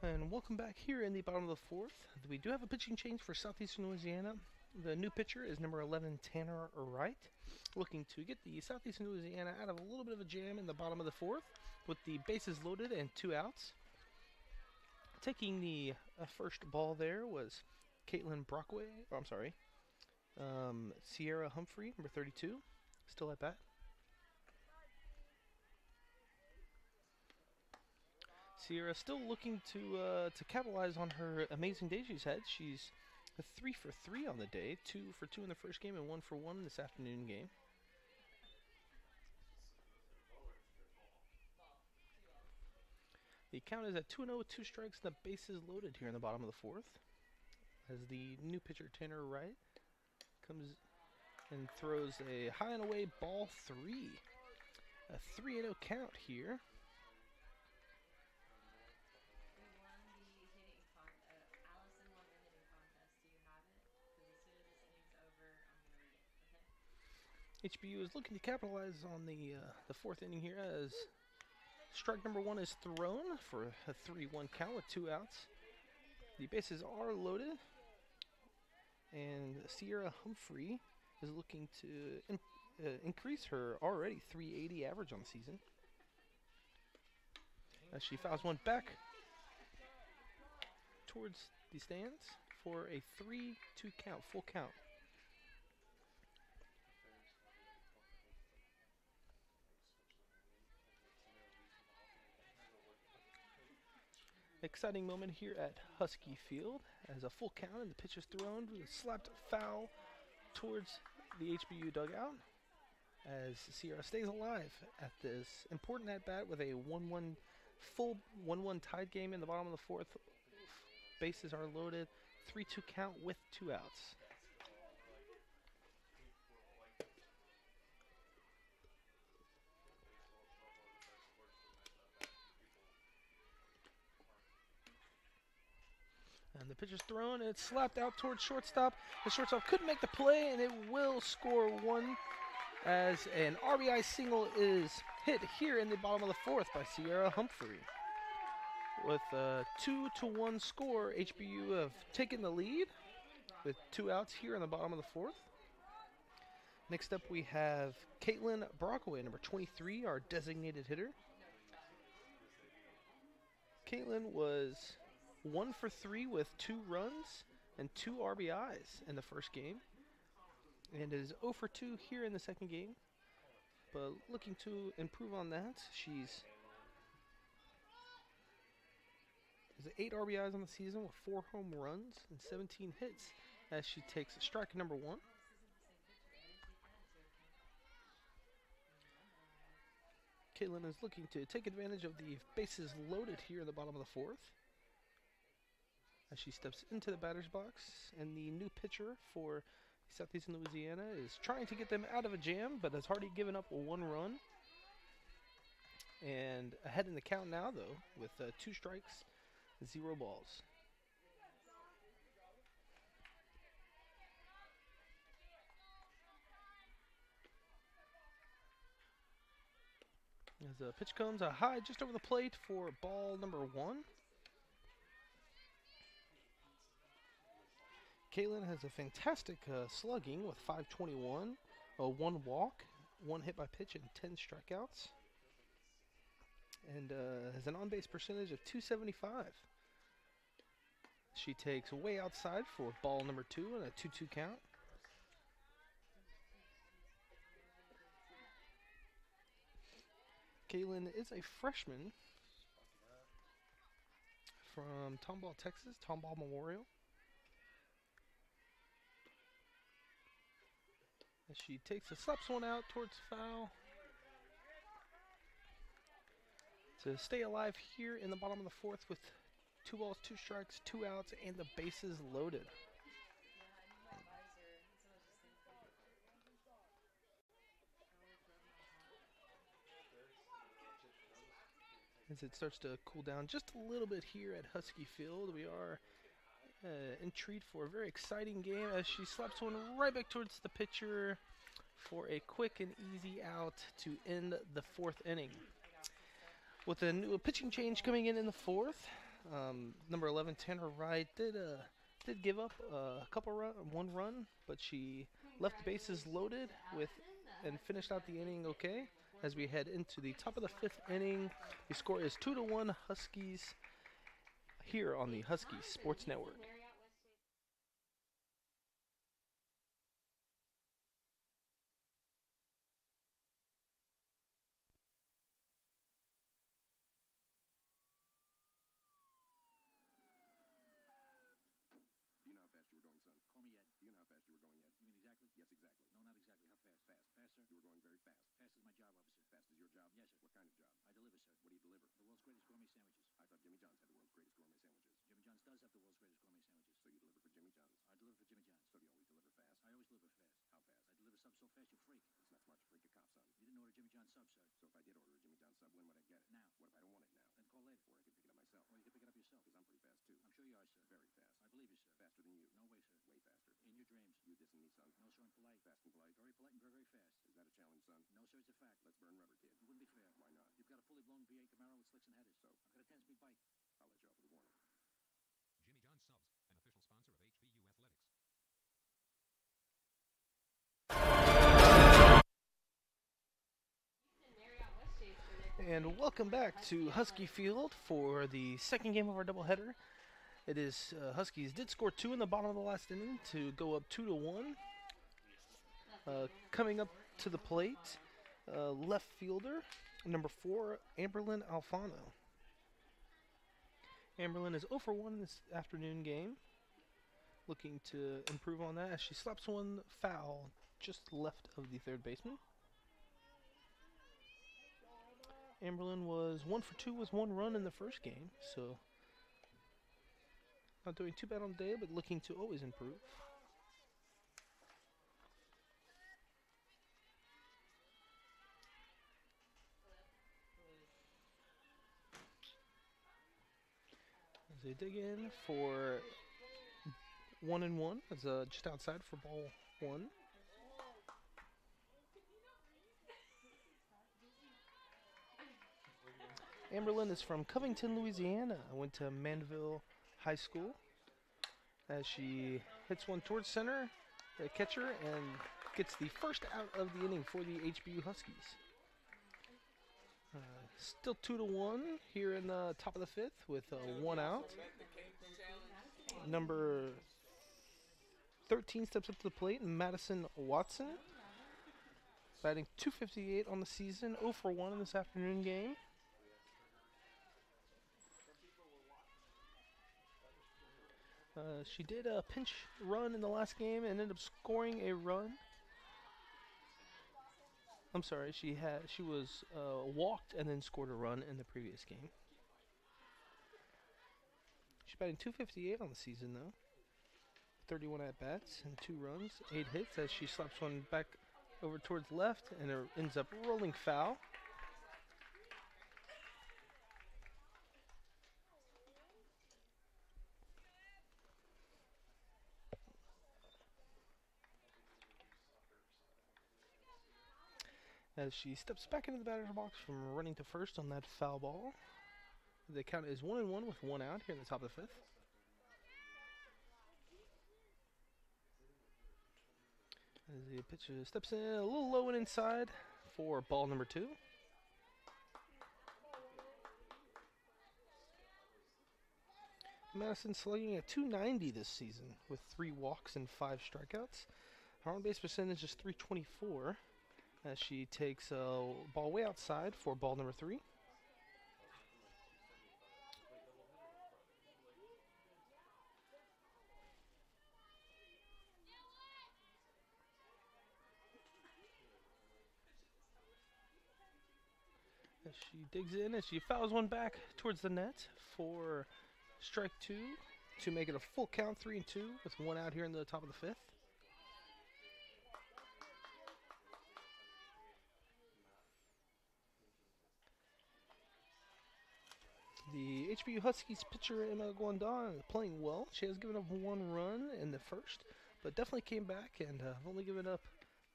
S1: And welcome back here in the bottom of the 4th. We do have a pitching change for Southeastern Louisiana. The new pitcher is number 11, Tanner Wright, looking to get the Southeastern Louisiana out of a little bit of a jam in the bottom of the 4th with the bases loaded and 2 outs. Taking the first ball there was Caitlin Brockway, Sierra Humphrey, number 32, still at bat. Sierra still looking to capitalize on her amazing day she's had. She's 3 for 3 on the day, 2 for 2 in the first game and 1 for 1 in this afternoon game. The count is at 2-0 with 2 strikes and the bases loaded here in the bottom of the 4th. As the new pitcher Tanner Wright comes and throws a high and away ball 3. A 3-0 count here. HBU is looking to capitalize on the 4th inning here as strike number 1 is thrown for a 3-1 count with 2 outs. The bases are loaded, and Sierra Humphrey is looking to increase her already .380 average on the season. As she fouls one back towards the stands for a 3-2 count, full count. Exciting moment here at Husky Field as a full count and the pitch is thrown with a slapped foul towards the HBU dugout as Sierra stays alive at this important at-bat with a 1-1 full 1-1 tied game in the bottom of the 4th. Bases are loaded, 3-2 count with 2 outs. And the pitch is thrown, and it's slapped out towards shortstop. The shortstop couldn't make the play, and it will score 1 as an RBI single is hit here in the bottom of the 4th by Sierra Humphrey. With a 2-1 score, HBU have taken the lead with 2 outs here in the bottom of the 4th. Next up, we have Caitlin Brockaway, number 23, our designated hitter. Caitlin was 1 for 3 with 2 runs and 2 RBIs in the first game, and is 0 for 2 here in the second game, but looking to improve on that. She's has 8 RBIs on the season with 4 home runs and 17 hits as she takes strike number 1. Caitlin is looking to take advantage of the bases loaded here in the bottom of the 4th as she steps into the batter's box, and the new pitcher for Southeastern Louisiana is trying to get them out of a jam, but has already given up 1 run. And ahead in the count now, though, with 2 strikes, 0 balls. As the pitch comes high just over the plate for ball number 1. Caitlin has a fantastic slugging with 521, 1 walk, 1 hit by pitch, and 10 strikeouts. And has an on-base percentage of .275. She takes way outside for ball number 2 and a 2-2 count. Caitlin is a freshman from Tomball, Texas, Tomball Memorial. As she slaps one out towards foul to stay alive here in the bottom of the 4th with 2 balls, 2 strikes, 2 outs, and the bases loaded. As it starts to cool down just a little bit here at Husky Field, we are in treat for a very exciting game as she slaps one right back towards the pitcher for a quick and easy out to end the 4th inning. With a new pitching change coming in the 4th, number 11 Tanner Wright did give up one run, but she left the bases loaded and finished out the inning okay. As we head into the top of the 5th inning, the score is 2-1 Huskies here on the Huskies Sports Network.
S3: Do you know how fast you were going, son? Call me Ed. Do you know how fast you were going, Ed? You mean exactly? Yes, exactly. No, not exactly. How fast? Fast. Faster? You were going very fast. Fast is my job, officer. Fast is your job? Yes, sir. What kind of job? I deliver, sir. What do you deliver? The world's greatest gourmet sandwiches. I thought Jimmy John's had the world's greatest gourmet sandwiches. Jimmy John's does have the world's greatest gourmet sandwiches. So you deliver for Jimmy John's? I deliver for Jimmy John's. So do you always deliver fast? I always deliver fast. How fast? I deliver subs so fast you freak. It's not smart to freak a cop, son. You didn't order Jimmy John's sub, sir. So if I did order a Jimmy John's sub, when would I get it? Now. What if I don't want it now? Then call later. Or I could pick it up myself. Or you could pick it up yourself. Because I'm pretty fast, too. I'm sure you are, sir. Very fast. I believe you, sir. Faster than you. No way, sir. Way faster. In your dreams. You dissing me, son? No, sir, I'm polite. Fast and polite. Very polite and very, very fast. Is that a challenge, son? No, sir, it's a fact. Let's burn rubber, kid. It wouldn't be fair. Why not? You've got a fully blown V8 Camaro with slicks and headers. So? I've got a 10-speed bike. I'll let you off with a warning.
S4: Jimmy John's Subs, an official sponsor of HBU Athletics.
S1: And welcome back to Husky Field for the second game of our doubleheader. It is Huskies did score 2 in the bottom of the last inning to go up 2-1. Coming up to the plate, left fielder, number 4, Amberlyn Alfano. Amberlyn is 0 for 1 in this afternoon game, looking to improve on that as she slaps one foul just left of the third baseman. Amberlyn was 1 for 2 with 1 run in the first game, so not doing too bad on the day, but looking to always improve. As they dig in for 1-1, it's just outside for ball 1. Amberlyn is from Covington, Louisiana. Went to Manville High School. As she hits one towards center, the catcher, and gets the first out of the inning for the HBU Huskies. Still 2-1 here in the top of the fifth with one out. Number 13 steps up to the plate, Madison Watson. Batting .258 on the season, 0 for 1 in this afternoon game. She did a pinch run in the last game and ended up scoring a run. I'm sorry, she was walked and then scored a run in the previous game. She's batting .258 on the season though. 31 at bats and 2 runs, 8 hits as she slaps one back over towards left and it ends up rolling foul. As she steps back into the batter's box from running to first on that foul ball. The count is 1-1 with 1 out here in the top of the fifth. As the pitcher steps in a little low and inside for ball number 2. Madison slugging at .290 this season with 3 walks and 5 strikeouts. Her on base percentage is .324 as she takes a ball way outside for ball number 3. As she digs in as she fouls one back towards the net for strike 2 to make it a full count, 3-2 with 1 out here in the top of the fifth. The HBU Huskies pitcher Emma Guandan is playing well. She has given up 1 run in the first, but definitely came back and only given up.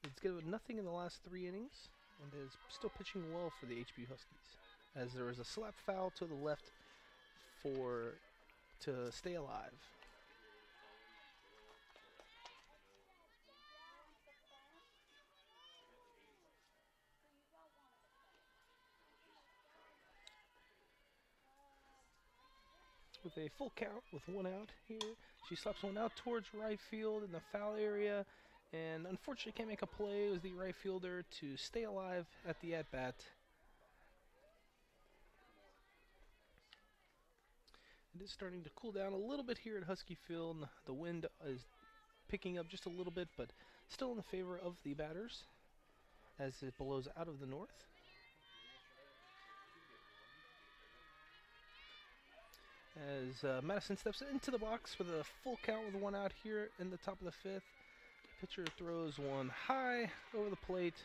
S1: It's given up nothing in the last 3 innings, and is still pitching well for the HBU Huskies. As there is a slap foul to the left to stay alive. With a full count with 1 out here, she slaps one out towards right field in the foul area, and unfortunately can't make a play. It was the right fielder to stay alive at the at-bat. It is starting to cool down a little bit here at Husky Field. The wind is picking up just a little bit, but still in the favor of the batters as it blows out of the north. As Madison steps into the box with a full count with 1 out here in the top of the fifth. Pitcher throws one high over the plate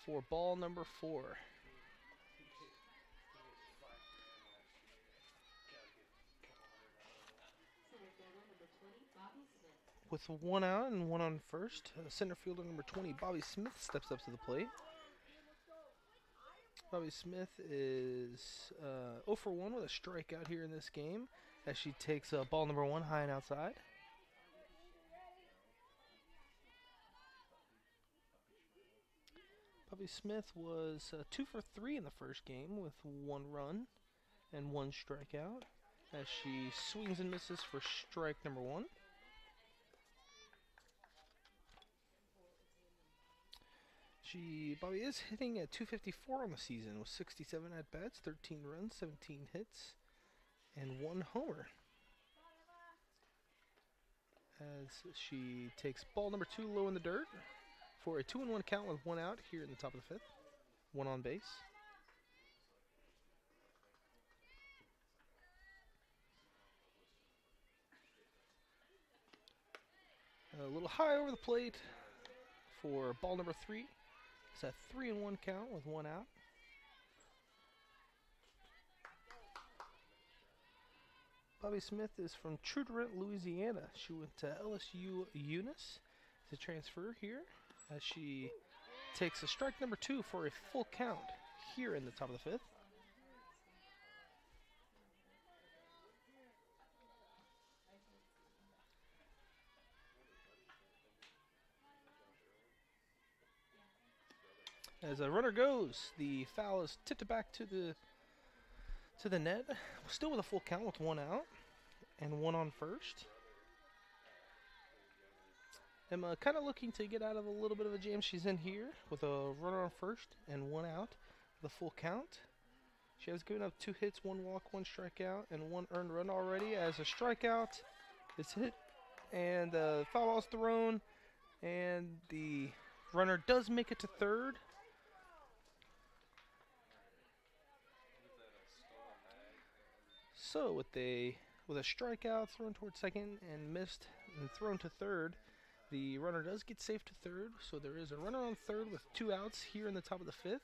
S1: for ball number 4. With 1 out and 1 on first, center fielder number 20, Bobby Smith, steps up to the plate. Bobby Smith is 0 for 1 with a strikeout here in this game as she takes ball number 1 high and outside. Bobby Smith was 2 for 3 in the first game with 1 run and 1 strikeout as she swings and misses for strike number 1. Bobby is hitting at .254 on the season with 67 at-bats, 13 runs, 17 hits, and 1 homer. As she takes ball number 2 low in the dirt for a 2-1 count with 1 out here in the top of the fifth. 1 on base. A little high over the plate for ball number 3. It's a 3-1 count with 1 out. Bobby Smith is from Trudorant, Louisiana. She went to LSU Eunice to transfer here as she takes a strike number 2 for a full count here in the top of the fifth. As a runner goes, the foul is tipped back to the net. Still with a full count with one out and one on first. Emma kind of looking to get out of a little bit of a jam she's in here with a runner on first and one out. The full count. She has given up 2 hits, 1 walk, 1 strikeout, and 1 earned run already. As a strikeout is hit and the foul ball is thrown, and the runner does make it to third. So with a strikeout thrown towards second and missed and thrown to third, the runner does get safe to third. So there is a runner on third with 2 outs here in the top of the 5th.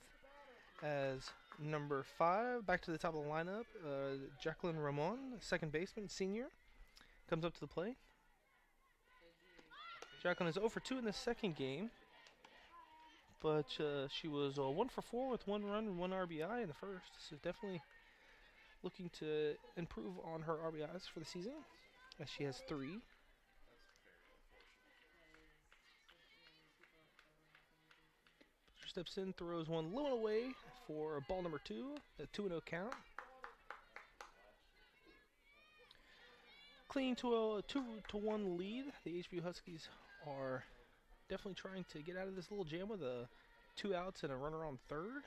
S1: As number 5, back to the top of the lineup, Jacqueline Ramon, second baseman, senior, comes up to the plate. Jacqueline is 0 for 2 in the second game, but she was 1 for 4 with 1 run and 1 RBI in the first. So definitely looking to improve on her RBIs for the season, as she has 3. Steps in, throws one low and away for ball number 2, a 2-0 count. Clinging to a 2-1 lead, the HBU Huskies are definitely trying to get out of this little jam with 2 outs and a runner on third.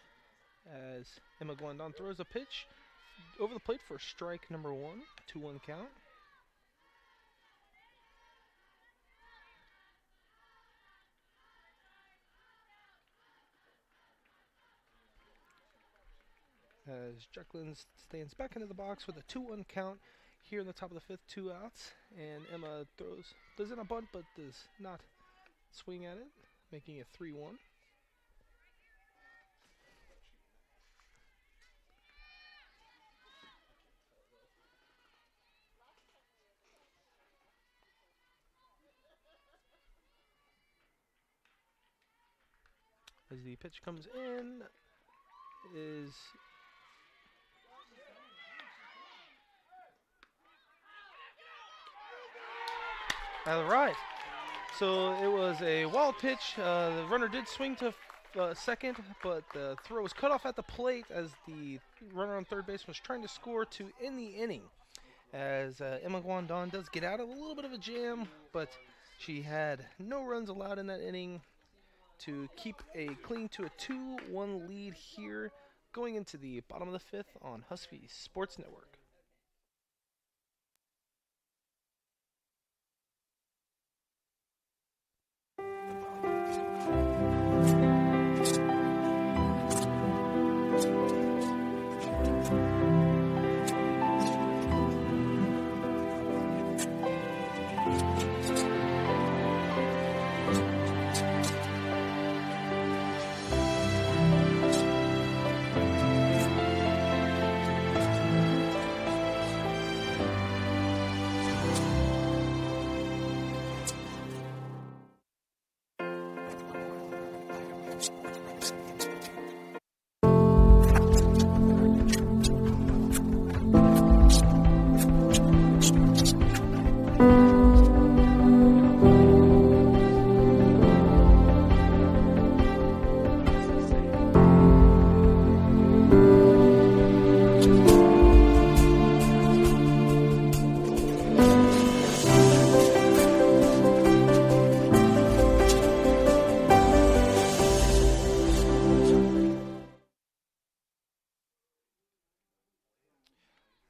S1: As Emma Guandon throws a pitch over the plate for strike number 1, 2-1 count. As Jacqueline stands back into the box with a 2-1 count here in the top of the 5th, 2 outs, and Emma does in a bunt but does not swing at it, making it 3-1. As the pitch comes in, is all right. So it was a wild pitch. The runner did swing to second, but the throw was cut off at the plate as the runner on third base was trying to score to end the inning. As Emma Guandon does get out of a little bit of a jam, but she had no runs allowed in that inning to keep cling to a 2-1 lead here going into the bottom of the 5th on Husky Sports Network.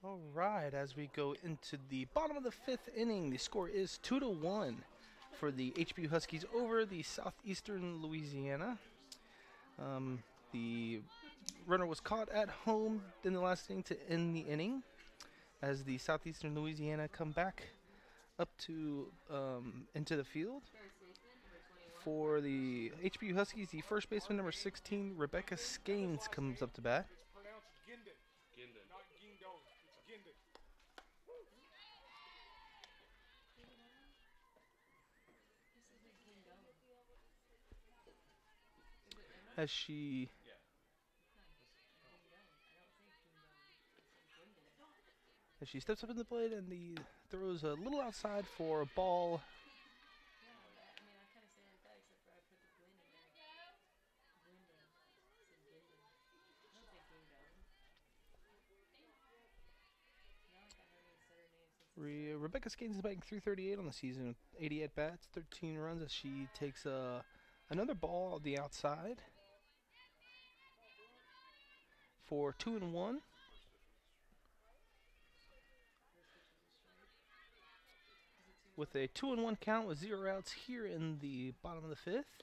S1: Alright, as we go into the bottom of the 5th inning, the score is 2-1 for the HBU Huskies over the Southeastern Louisiana. The runner was caught at home in the last inning to end the inning, as the Southeastern Louisiana come back up to into the field. For the HBU Huskies, the first baseman, number 16, Rebecca Skanes, comes up to bat. As she steps up in the plate and the throws a little outside for a ball. Rebecca Skanes is batting .338 on the season with 80 at bats, 13 runs as she takes another ball on the outside for 2-1. With a 2-1 count with 0 outs here in the bottom of the fifth.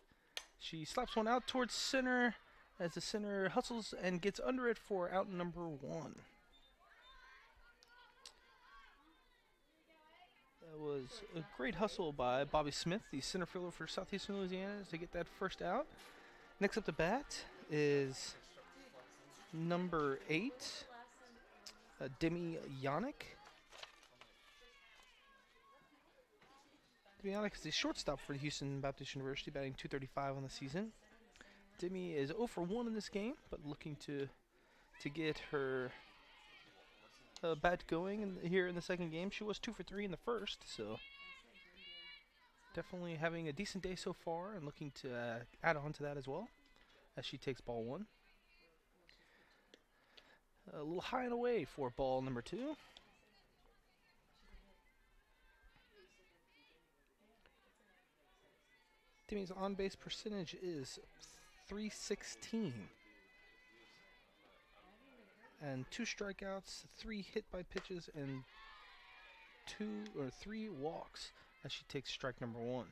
S1: She slaps one out towards center as the center hustles and gets under it for out number 1. That was a great hustle by Bobby Smith, the center fielder for Southeastern Louisiana, to get that first out. Next up to bat is number 8, Demi Yannick. Demi Yannick is the shortstop for Houston Baptist University, batting .235 on the season. Demi is 0 for 1 in this game, but looking to get her bat going here in the second game. She was 2 for 3 in the first, so definitely having a decent day so far and looking to add on to that as well as she takes ball 1. A little high and away for ball number 2. Demi's on-base percentage is .316. And 2 strikeouts, 3 hit by pitches, and 3 walks as she takes strike number 1.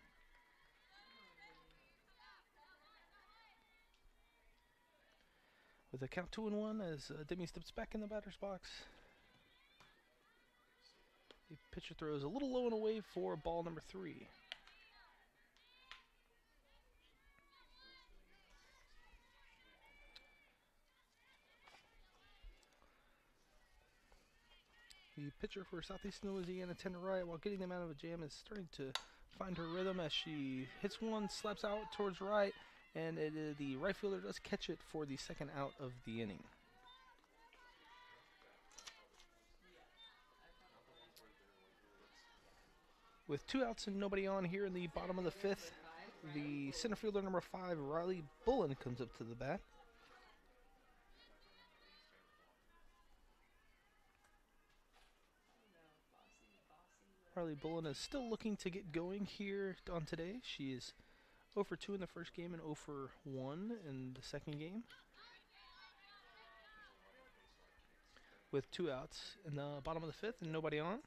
S1: With a count 2-1 as Demi steps back in the batter's box. The pitcher throws a little low and away for ball number 3. The pitcher for Southeastern Louisiana, Tender Riot, while getting them out of a jam, is starting to find her rhythm as she hits one, slaps out towards right, and the right fielder does catch it for the second out of the inning. With 2 outs and nobody on here in the bottom of the fifth, the center fielder number 5, Riley Bullen, comes up to the bat. Riley Bullen is still looking to get going here on today. She is 0 for 2 in the first game and 0 for 1 in the second game, with 2 outs in the bottom of the fifth and nobody on.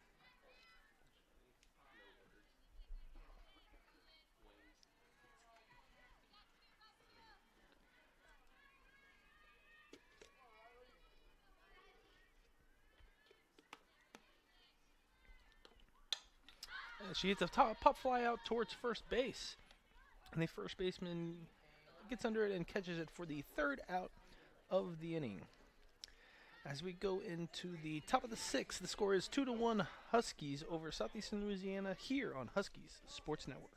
S1: She hits a pop fly out towards first base, and the first baseman gets under it and catches it for the third out of the inning. As we go into the top of the sixth, the score is 2-1 Huskies over Southeastern Louisiana here on Huskies Sports Network.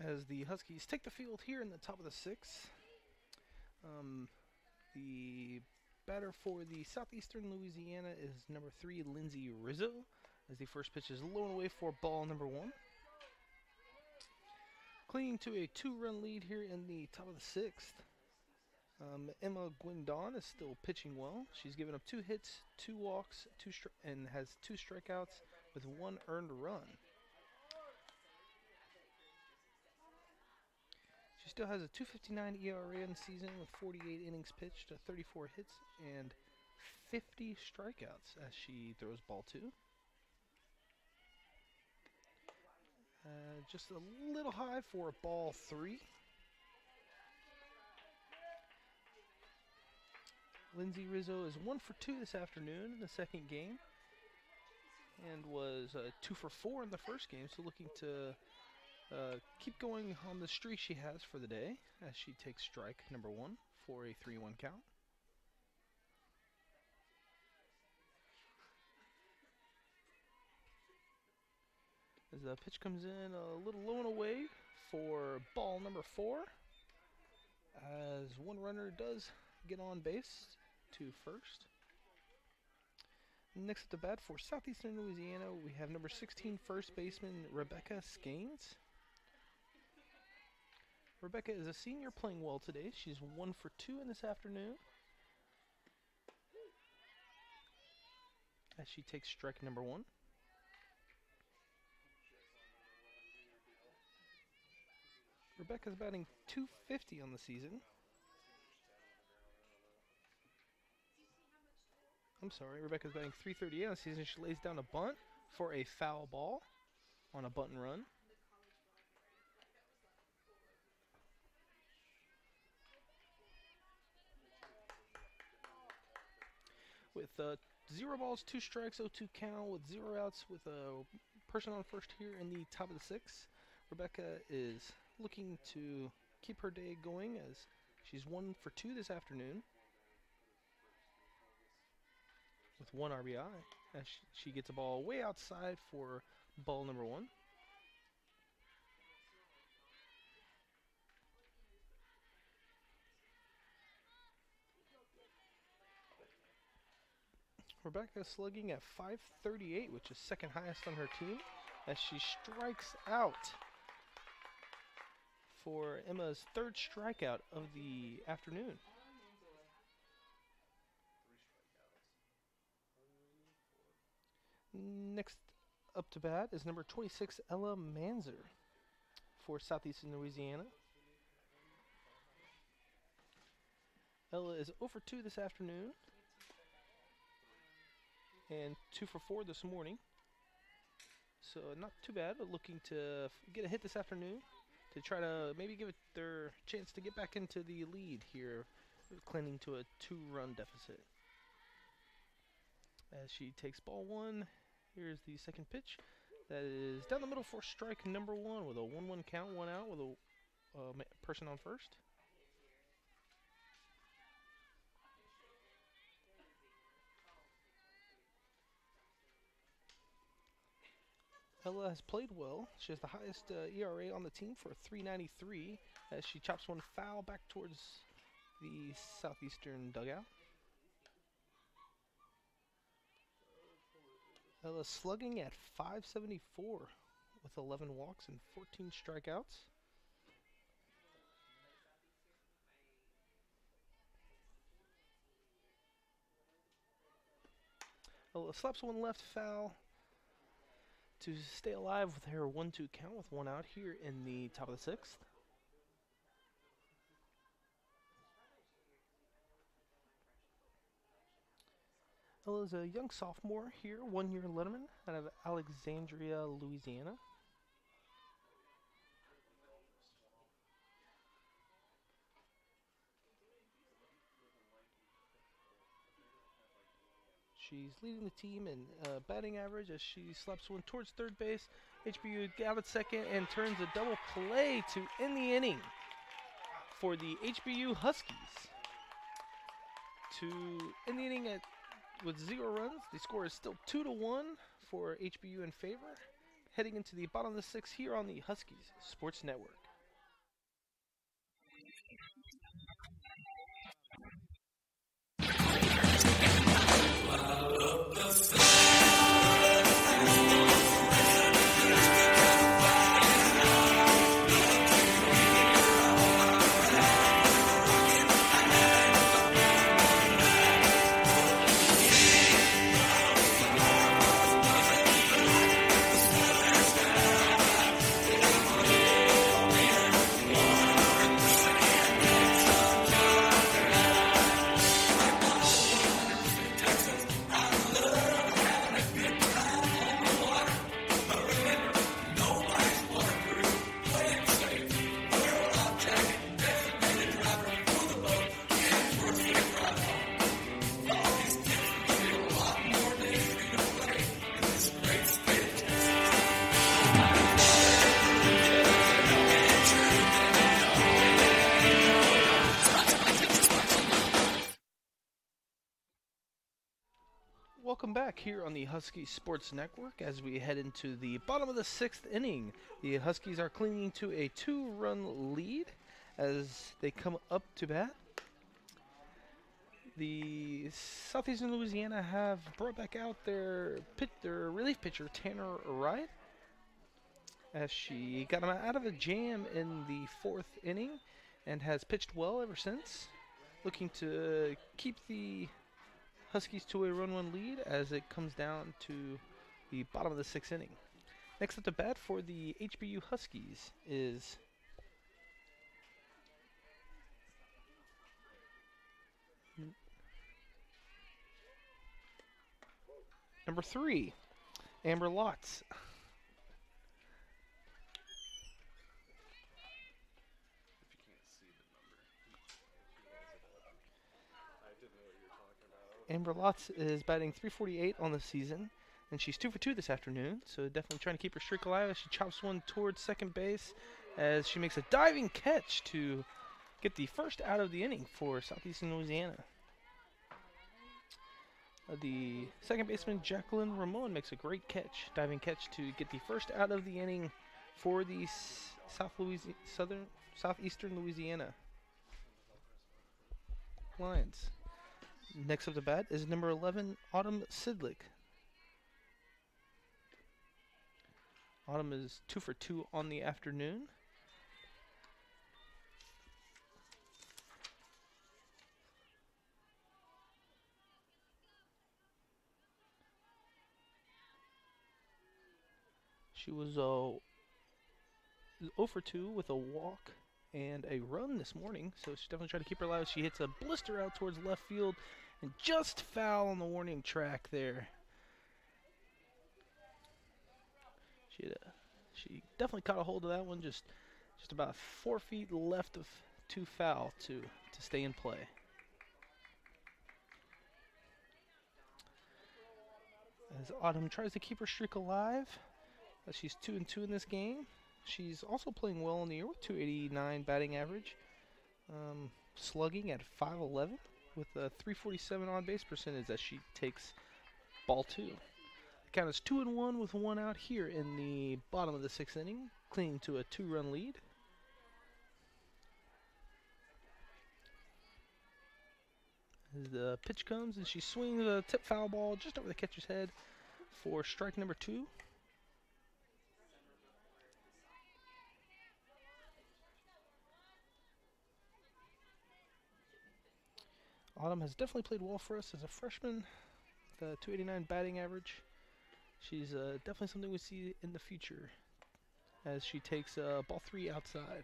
S1: As the Huskies take the field here in the top of the sixth, the batter for the Southeastern Louisiana is number 3, Lindsay Rizzo, as the first pitch is low and away for ball number 1. Clinging to a 2-run lead here in the top of the sixth, Emma Guindon is still pitching well. She's given up 2 hits, 2 walks, and has 2 strikeouts with 1 earned run. She still has a 2.59 ERA in the season with 48 innings pitched, 34 hits, and 50 strikeouts as she throws ball 2. Just a little high for ball 3. Lindsay Rizzo is 1 for 2 this afternoon in the second game, and was 2 for 4 in the first game, so looking to keep going on the streak she has for the day as she takes strike number 1 for a 3-1 count. As the pitch comes in a little low and away for ball number 4, as one runner does get on base to first. Next at the bat for Southeastern Louisiana, we have number 16 first baseman Rebecca Skanes. Rebecca is a senior playing well today. She's 1 for 2 in this afternoon as she takes strike number 1. Rebecca's batting .250 on the season. I'm sorry, Rebecca's batting .338 on the season. She lays down a bunt for a foul ball on a bunt and run. With 0 balls, 2 strikes, 0-2 count with 0 outs with a person on first here in the top of the 6th. Rebecca is looking to keep her day going as she's 1 for 2 this afternoon with 1 RBI as she gets a ball way outside for ball number 1. Rebecca slugging at .538, which is second highest on her team, as she strikes out for Emma's 3rd strikeout of the afternoon. Next up to bat is number 26, Ella Manzer for Southeastern Louisiana. Ella is 0 for 2 this afternoon and 2 for 4 this morning. So not too bad, but looking to get a hit this afternoon to try to maybe give it their chance to get back into the lead here, clinging to a 2-run deficit. As she takes ball 1, here's the second pitch. That is down the middle for strike number 1 with a 1-1 count, 1 out with a person on first. Ella has played well. She has the highest ERA on the team for .393 as she chops one foul back towards the Southeastern dugout. Ella slugging at .574 with 11 walks and 14 strikeouts. Ella slaps one left foul to stay alive with her 1-2 count with 1 out here in the top of the 6th. Ella's a young sophomore here, 1-year letterman out of Alexandria, Louisiana. She's leading the team in batting average as she slaps one towards third base. HBU down at second and turns a double play to end the inning for the HBU Huskies. To end the inning with 0 runs, the score is still 2-1 for HBU in favor. Heading into the bottom of the 6th here on the Huskies Sports Network. Welcome back here on the Husky Sports Network as we head into the bottom of the 6th inning. The Huskies are clinging to a 2-run lead as they come up to bat. The Southeastern Louisiana have brought back out their relief pitcher, Tanner Wright, as she got him out of a jam in the 4th inning and has pitched well ever since, looking to keep the Huskies to a run-1 lead as it comes down to the bottom of the 6th inning. Next up to bat for the HBU Huskies is number 3, Amber Lotz. Amber Lotz is batting .348 on the season, and she's 2 for 2 this afternoon, so definitely trying to keep her streak alive as she chops one towards second base as she makes a diving catch to get the first out of the inning for Southeastern Louisiana. The second baseman, Jacqueline Ramon, makes a great catch, diving catch to get the first out of the inning for the Southeastern Louisiana Lions. Next up to bat is number 11, Autumn Sidlick. Autumn is 2 for 2 on the afternoon. She was 0 for 2 with a walk and a run this morning, so she's definitely trying to keep her alive. She hits a blister out towards left field and just foul on the warning track there. She definitely caught a hold of that one, just about 4 feet left of to foul to stay in play. As Autumn tries to keep her streak alive, as she's 2-2 in this game. She's also playing well in the year with .289 batting average, slugging at .511 with a .347 on base percentage as she takes ball 2. The count is 2-1 with 1 out here in the bottom of the 6th inning, clinging to a 2-run lead. As the pitch comes and she swings a tip foul ball just over the catcher's head for strike number 2. Autumn has definitely played well for us as a freshman with a .289 batting average. She's definitely something we see in the future as she takes ball 3 outside.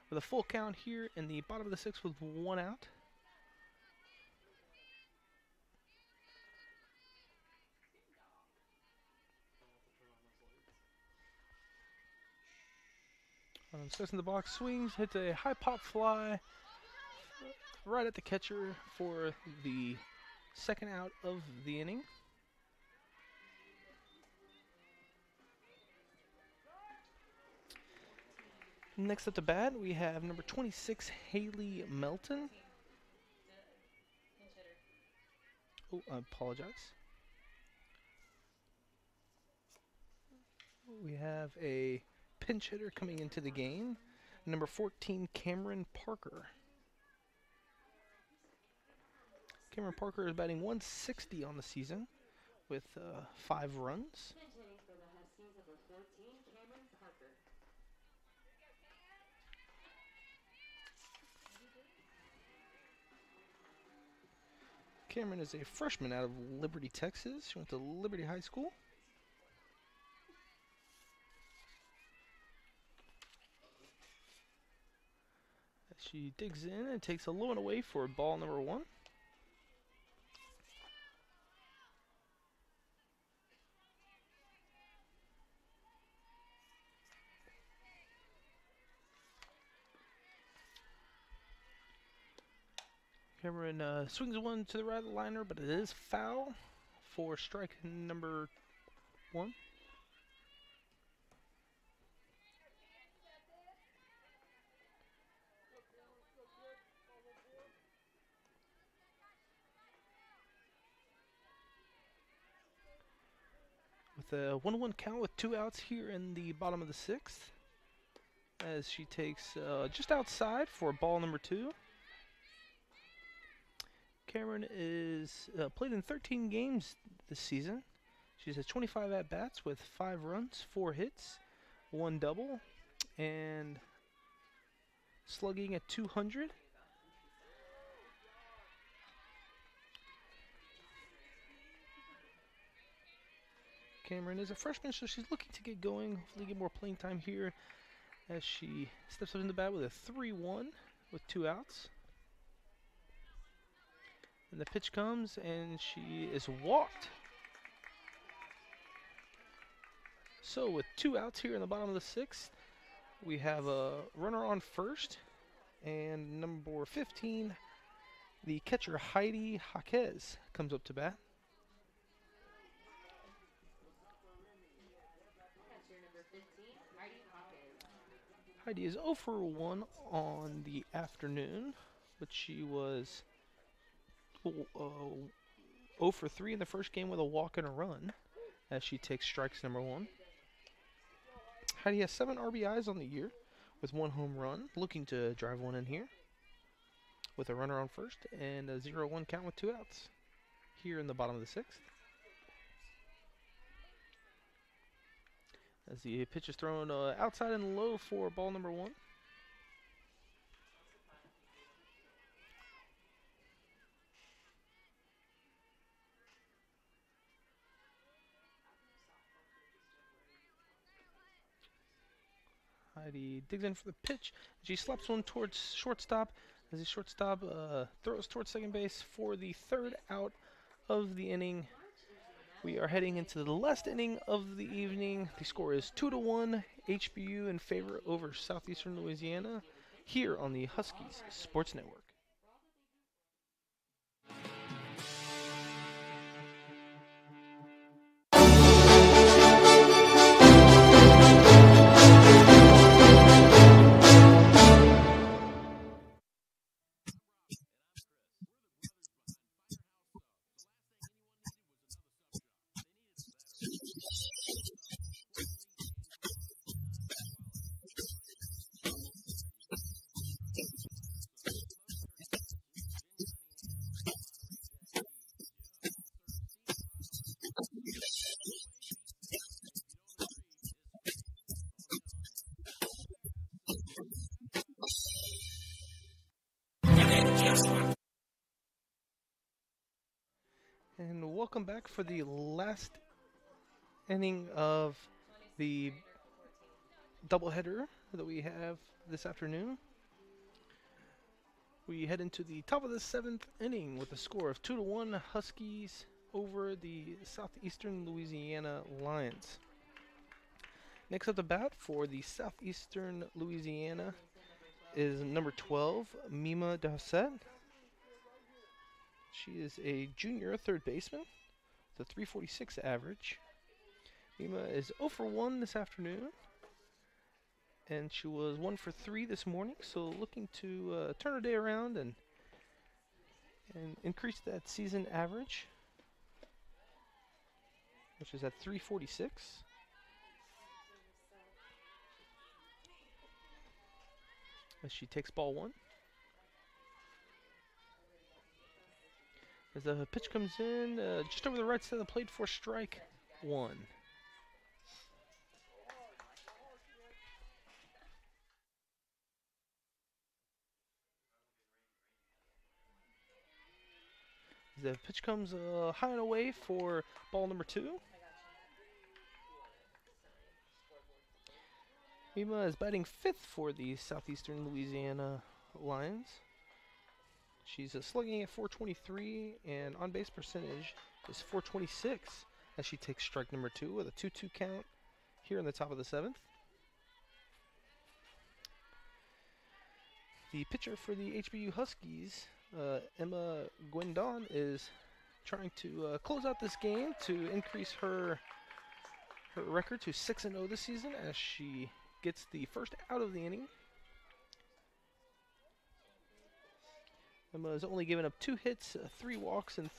S1: With a full count here in the bottom of the 6th with 1 out. Steps in the box, swings, hits a high pop fly right at the catcher for the second out of the inning. Next up to bat, we have number 26, Haley Melton. Oh, I apologize. We have a pinch hitter coming into the game, number 14, Cameron Parker. Cameron Parker is batting .160 on the season with 5 runs.
S6: Pinch hitting for the Huskies, number 14, Cameron Parker.
S1: Cameron is a freshman out of Liberty, Texas. She went to Liberty High School. She digs in and takes a low and away for ball number 1. Cameron swings one to the right of the liner, but it is foul for strike number 1. a 1-1 count with 2 outs here in the bottom of the 6th, as she takes just outside for ball number 2. Cameron is played in 13 games this season. She's had 25 at-bats with 5 runs, 4 hits, 1 double, and slugging at 200. Cameron is a freshman, so she's looking to get going, hopefully get more playing time here as she steps up in the bat with a 3-1 with 2 outs. And the pitch comes, and she is walked. So with 2 outs here in the bottom of the 6th, we have a runner on first, and number 15, the catcher Heidi Jaquez, comes up to bat.
S6: Catcher number 15, Heidi Hawkins.
S1: Heidi is 0 for 1 on the afternoon, but she was 0 for 3 in the first game with a walk and a run, as she takes strikes number 1. Heidi has 7 RBIs on the year with 1 home run, looking to drive 1 in here with a runner on first and a 0-1 count with 2 outs here in the bottom of the 6th. As the pitch is thrown outside and low for ball number 1. Heidi digs in for the pitch. She slaps one towards shortstop as the shortstop throws towards second base for the 3rd out of the inning. We are heading into the last inning of the evening. The score is 2-1 HBU in favor over Southeastern Louisiana here on the Huskies Sports Network. And welcome back for the last inning of the doubleheader that we have this afternoon. We head into the top of the 7th inning with a score of 2-1 Huskies over the Southeastern Louisiana Lions. Next up to bat for the Southeastern Louisiana is number 12, Mima Dowsett. She is a junior third baseman with a 346 average. Mima is 0 for 1 this afternoon, and she was 1 for 3 this morning, so looking to turn her day around and increase that season average, which is at 346. As she takes ball 1. As the pitch comes in, just over the right side of the plate for strike 1. As the pitch comes high and away for ball number 2. Mima is batting 5th for the Southeastern Louisiana Lions. She's slugging at 423, and on-base percentage is 426 as she takes strike number 2 with a 2-2 count here in the top of the 7th. The pitcher for the HBU Huskies, Emma Guindon, is trying to close out this game to increase her record to 6-0 this season as she gets the first out of the inning. Emma has only given up 2 hits, 3 walks, and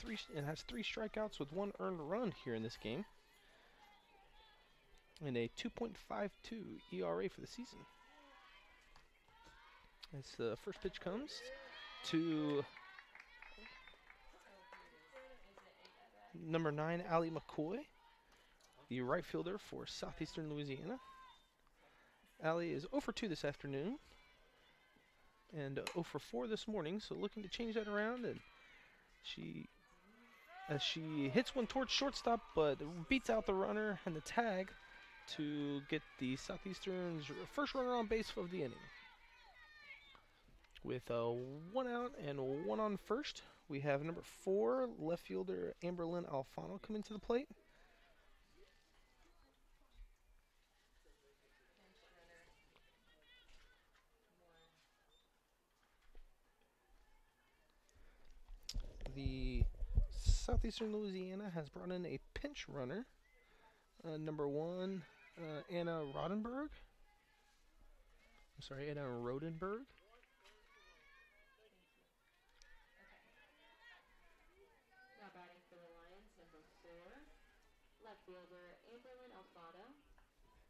S1: has 3 strikeouts with 1 earned run here in this game. and a 2.52 ERA for the season. As the first pitch comes to number 9, Allie McCoy, the right fielder for Southeastern Louisiana. Allie is 0 for 2 this afternoon and 0 for 4 this morning, so looking to change that around. And she hits one towards shortstop, but beats out the runner and the tag to get the Southeastern's first runner on base of the inning. With 1 out and 1 on first, we have number 4, left fielder Amberlynn Alfano coming to the plate. The Southeastern Louisiana has brought in a pinch runner, number 1, Anna Rodenberg. Anna Rodenberg.
S6: Now batting for the Lions, number 4, left fielder Amberlynn Alfano.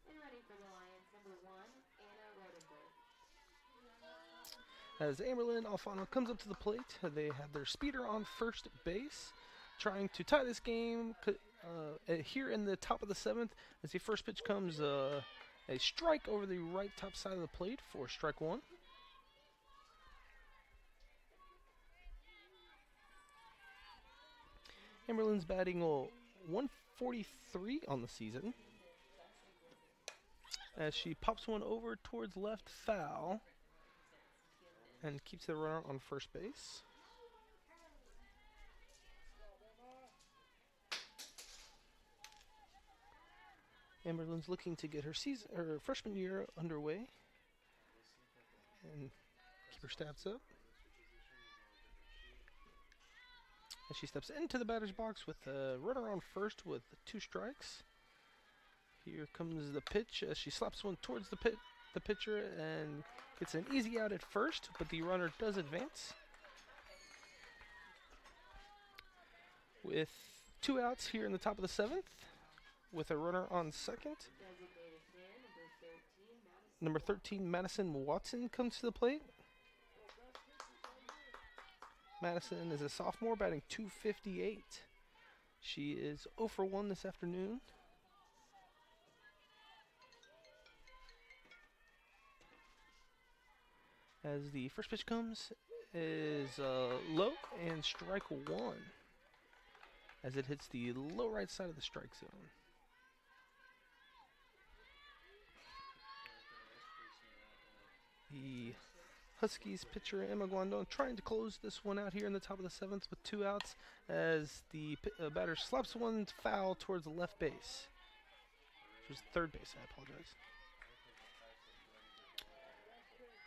S6: And running for the Lions, number 1, Anna Rodenberg.
S1: As Amberlynn Alfano comes up to the plate, they have their speeder on first base, trying to tie this game here in the top of the 7th. As the first pitch comes, a strike over the right top side of the plate for strike 1. Amberlynn's batting 143 on the season, as she pops one over towards left foul and keeps the runner on first base. Amberlynn's looking to get her freshman year underway and keep her stats up. As she steps into the batter's box with a runner on first with 2 strikes. Here comes the pitch as she slaps one towards the pitcher and gets an easy out at first, but the runner does advance. With 2 outs here in the top of the 7th, with a runner on second,
S6: Designated man,
S1: number 13, Madison Watson comes to the plate. Madison is a sophomore, batting .258. She is 0 for 1 this afternoon. As the first pitch comes, is low and strike 1, as it hits the low right side of the strike zone. The Huskies pitcher Emma Guandon trying to close this one out here in the top of the 7th with 2 outs, as the batter slaps one foul towards the left base. It was third base, I apologize.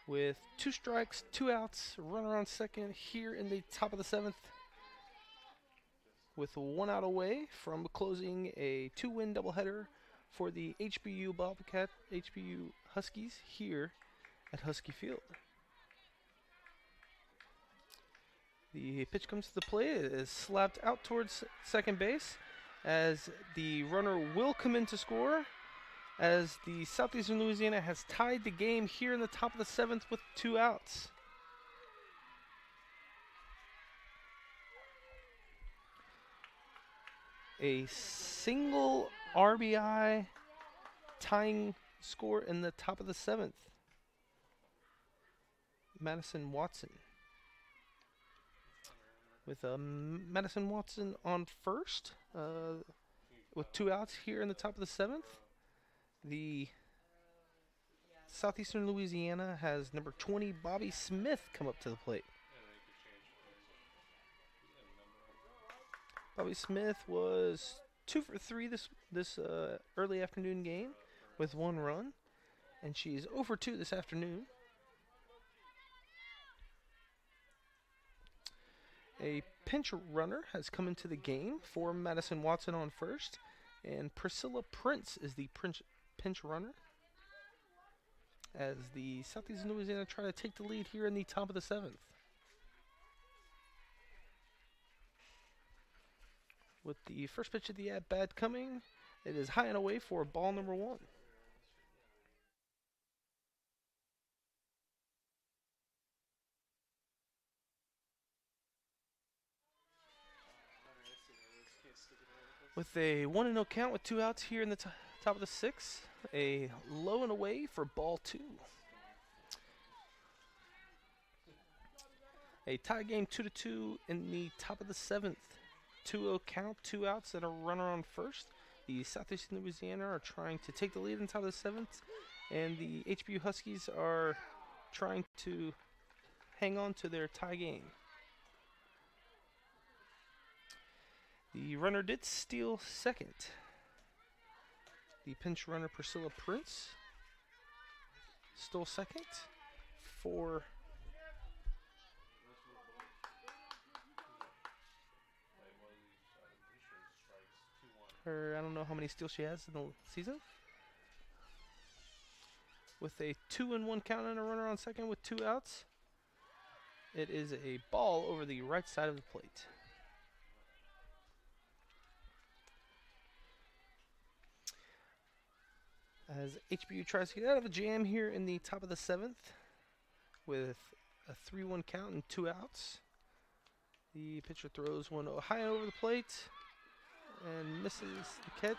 S1: With 2 strikes, 2 outs, runner on second here in the top of the 7th, with 1 out away from closing a 2-win doubleheader for the HBU Huskies here at Husky Field. The pitch comes to the plate. It is slapped out towards second base, as the runner will come in to score, as the Southeastern Louisiana has tied the game here in the top of the 7th with 2 outs. A single RBI tying score in the top of the 7th. Madison Watson. With Madison Watson on first, with 2 outs here in the top of the 7th. The Southeastern Louisiana has number 20, Bobby Smith, come up to the plate. Bobby Smith was 2 for 3 this early afternoon game with 1 run, and she's 0 for 2 this afternoon. A pinch runner has come into the game for Madison Watson on first, and Priscilla Prince is the pinch runner, as the Southeastern Louisiana try to take the lead here in the top of the 7th. With the first pitch of the at-bat coming, It is high and away for ball number 1. With a 1-0 count with 2 outs here in the top of the 6th, a low and away for ball 2. A tie game 2-2 in the top of the 7th. 2-0 count, 2 outs and a runner on first. The Southeastern Louisiana are trying to take the lead in the top of the 7th, and the HBU Huskies are trying to hang on to their tie game. The runner did steal second. The pinch runner Priscilla Prince stole second for her. I don't know how many steals she has in the season. With a 2-1 count and a runner on second with 2 outs, it is a ball over the right side of the plate. As HBU tries to get out of a jam here in the top of the 7th with a 3-1 count and 2 outs. The pitcher throws one high over the plate and misses the catch.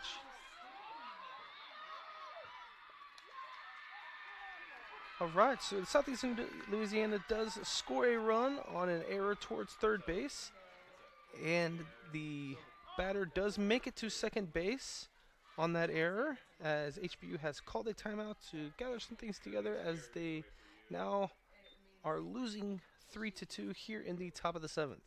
S1: Alright, so Southeastern Louisiana does score a run on an error towards third base, and the batter does make it to second base on that error, as HBU has called a timeout to gather some things together, as they now are losing 3-2 here in the top of the 7th.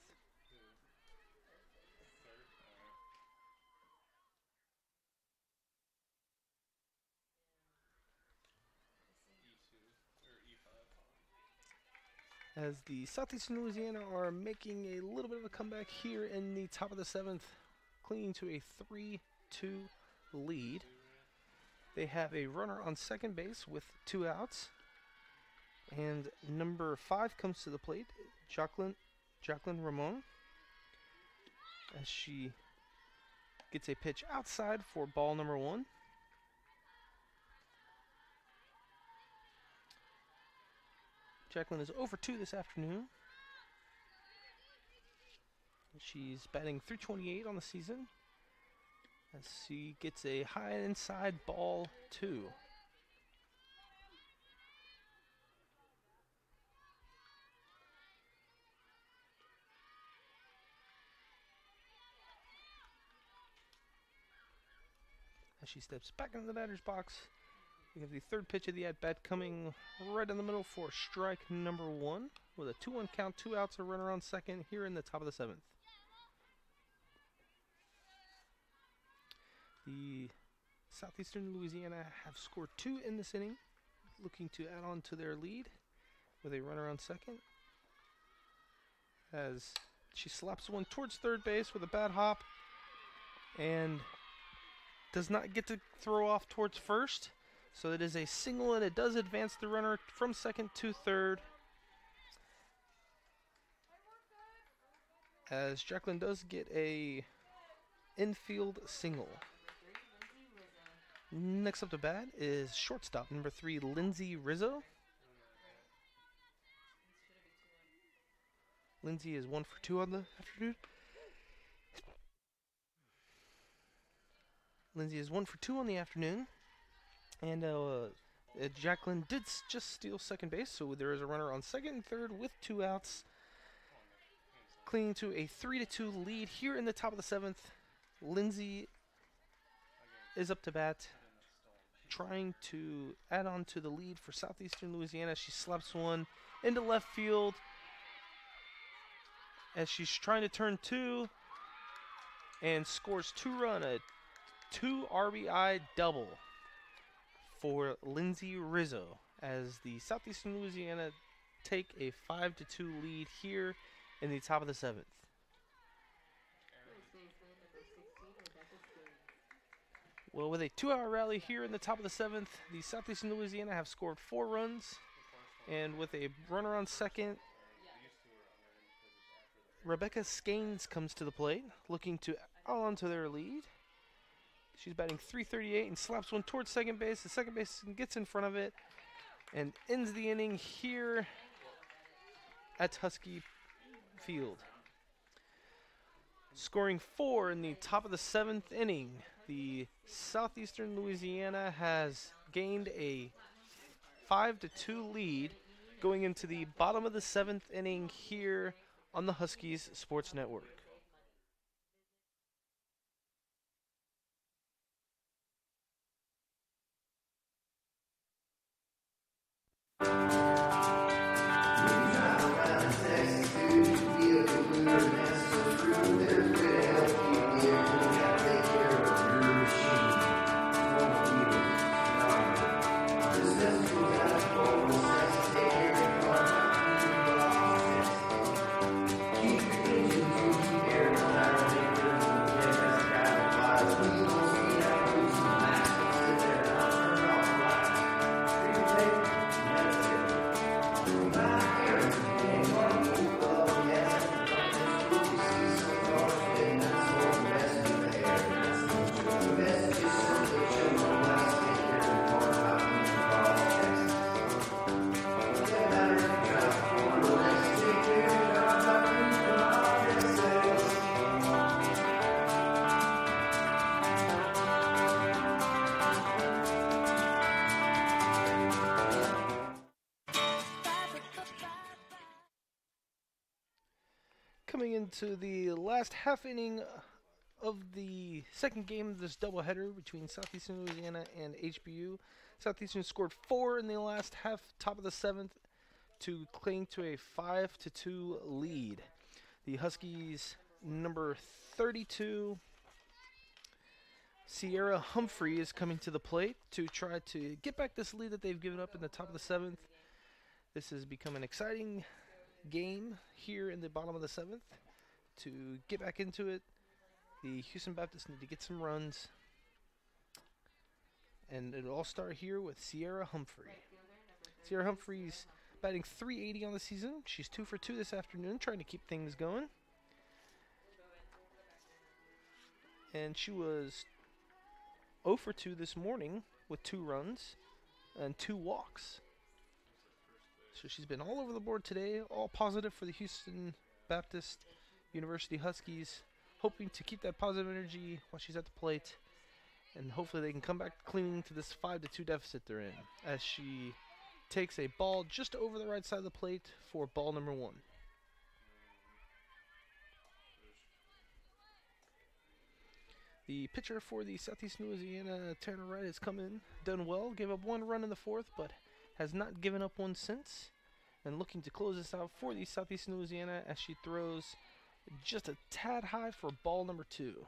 S1: As the Southeastern Louisiana are making a little bit of a comeback here in the top of the 7th, clinging to a 3-2 lead. They have a runner on second base with 2 outs, and number 5 comes to the plate, Jacqueline Ramon, as she gets a pitch outside for ball number 1. Jacqueline is 0 for 2 this afternoon. She's batting .328 on the season, as she gets a high inside ball 2. As she steps back into the batter's box, we have the third pitch of the at-bat coming right in the middle for strike number 1 with a 2-1 count, 2 outs, a runner on second here in the top of the 7th. The Southeastern Louisiana have scored 2 in this inning, looking to add on to their lead with a runner on second, as she slaps one towards third base with a bad hop and does not get to throw off towards first. So it is a single, and it does advance the runner from second to third, as Jacqueline does get a infield single. Next up to bat is shortstop number 3, Lindsay Rizzo. Lindsay is 1 for 2 on the afternoon. Lindsay is 1 for 2 on the afternoon. And Jacqueline did just steal second base, so there is a runner on second and third with 2 outs, clinging to a 3-2 lead here in the top of the 7th. Lindsay is up to bat, trying to add on to the lead for Southeastern Louisiana. She slaps one into left field as she's trying to turn 2 and scores 2 runs, a 2 RBI double for Lindsay Rizzo, as the Southeastern Louisiana take a 5-2 lead here in the top of the 7th. Well, with a 2-hour rally here in the top of the 7th, the Southeastern Louisiana have scored 4 runs, and with a runner on second, Rebecca Skanes comes to the plate, looking to add on to their lead, She's batting .338 and slaps one towards second base. The second baseman gets in front of it and ends the inning here at Husky Field. Scoring 4 in the top of the 7th inning, the Southeastern Louisiana has gained a 5-2 lead going into the bottom of the 7th inning here on the Huskies Sports Network. Coming into the last half inning of the second game of this doubleheader between Southeastern Louisiana and HBU. Southeastern scored 4 in the last half, top of the 7th, to cling to a 5-2 lead. The Huskies, number 32, Sierra Humphrey, is coming to the plate to try to get back this lead that they've given up in the top of the 7th. This has become an exciting game here in the bottom of the 7th. To get back into it, the Houston Baptists need to get some runs, and it'll all start here with Sierra Humphrey. Sierra Humphrey's batting .380 on the season. She's 2 for 2 this afternoon, trying to keep things going. And she was 0 for 2 this morning with 2 runs and 2 walks. So she's been all over the board today, all positive for the Houston Baptist University Huskies, hoping to keep that positive energy while she's at the plate, and hopefully they can come back clinging to this 5-2 deficit they're in, as she takes a ball just over the right side of the plate for ball number 1. The pitcher for the Southeastern Louisiana, Tanner Wright, has come in, done well, gave up 1 run in the 4th, but has not given up one since, and looking to close this out for the Southeastern Louisiana as she throws just a tad high for ball number 2.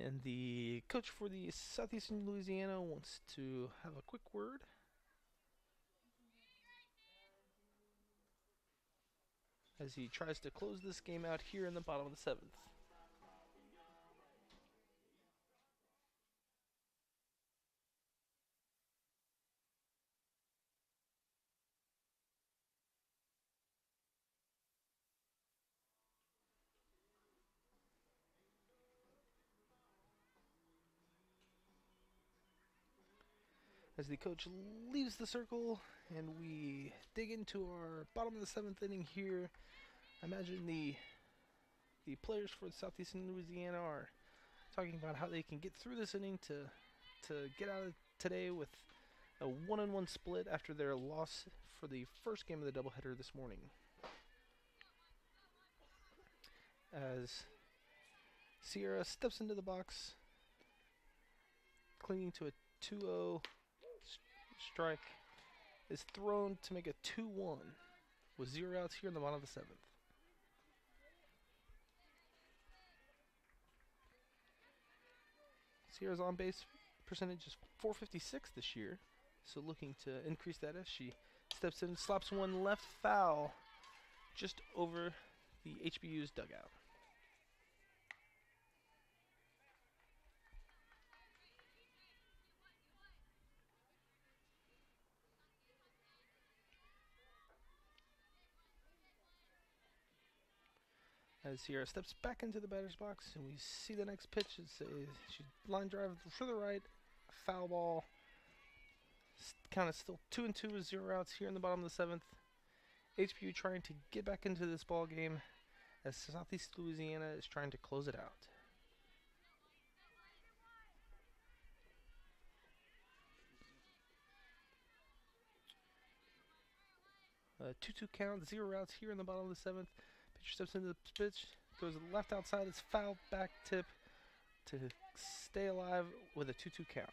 S1: And the coach for the Southeastern Louisiana wants to have a quick word. As he tries to close this game out here in the bottom of the 7th. As the coach leaves the circle and we dig into our bottom of the 7th inning here, I imagine the players for Southeastern Louisiana are talking about how they can get through this inning to get out of today with a 1-1 split after their loss for the first game of the doubleheader this morning. As Sierra steps into the box, clinging to a 2-0 strike, is thrown to make a 2-1 with 0 outs here in the bottom of the 7th. Sierra's on base percentage is .456 this year, so looking to increase that as she steps in, slaps one left foul just over the HBU's dugout. As Sierra steps back into the batter's box, and we see the next pitch. She line drive to the right, foul ball. Count is still 2-2 with 0 outs here in the bottom of the 7th. HBU trying to get back into this ball game as Southeast Louisiana is trying to close it out. A 2-2 count, 0 outs here in the bottom of the 7th. Pitcher steps into the pitch, throws it left outside. It's foul back tip to stay alive with a 2-2 count.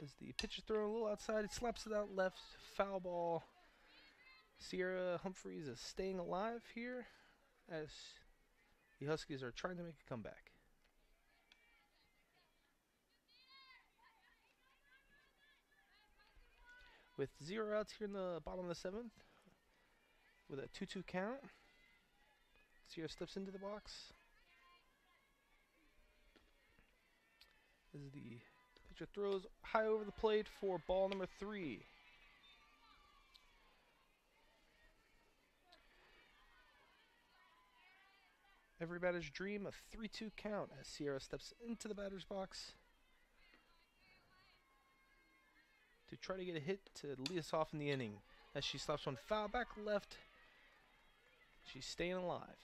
S1: As the pitcher throwing a little outside, he slaps it out left, foul ball. Sierra Humphreys is staying alive here as the Huskies are trying to make a comeback. With 0 outs here in the bottom of the 7th, with a 2-2 count, Sierra steps into the box. As the pitcher throws high over the plate for ball number 3. Every batter's dream, a 3-2 count as Sierra steps into the batter's box to try to get a hit to lead us off in the inning. As she slaps one foul back left, she's staying alive.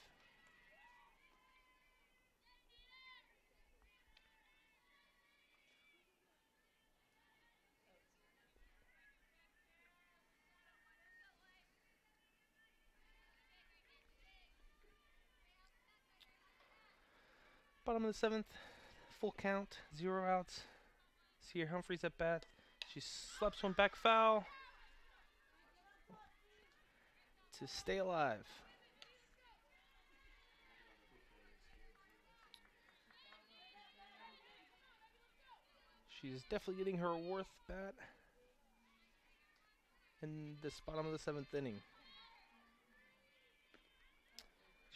S1: Bottom of the 7th, full count, 0 outs. Sierra Humphreys at bat. She slaps one back foul to stay alive. She's definitely getting her worth bat in this bottom of the 7th inning.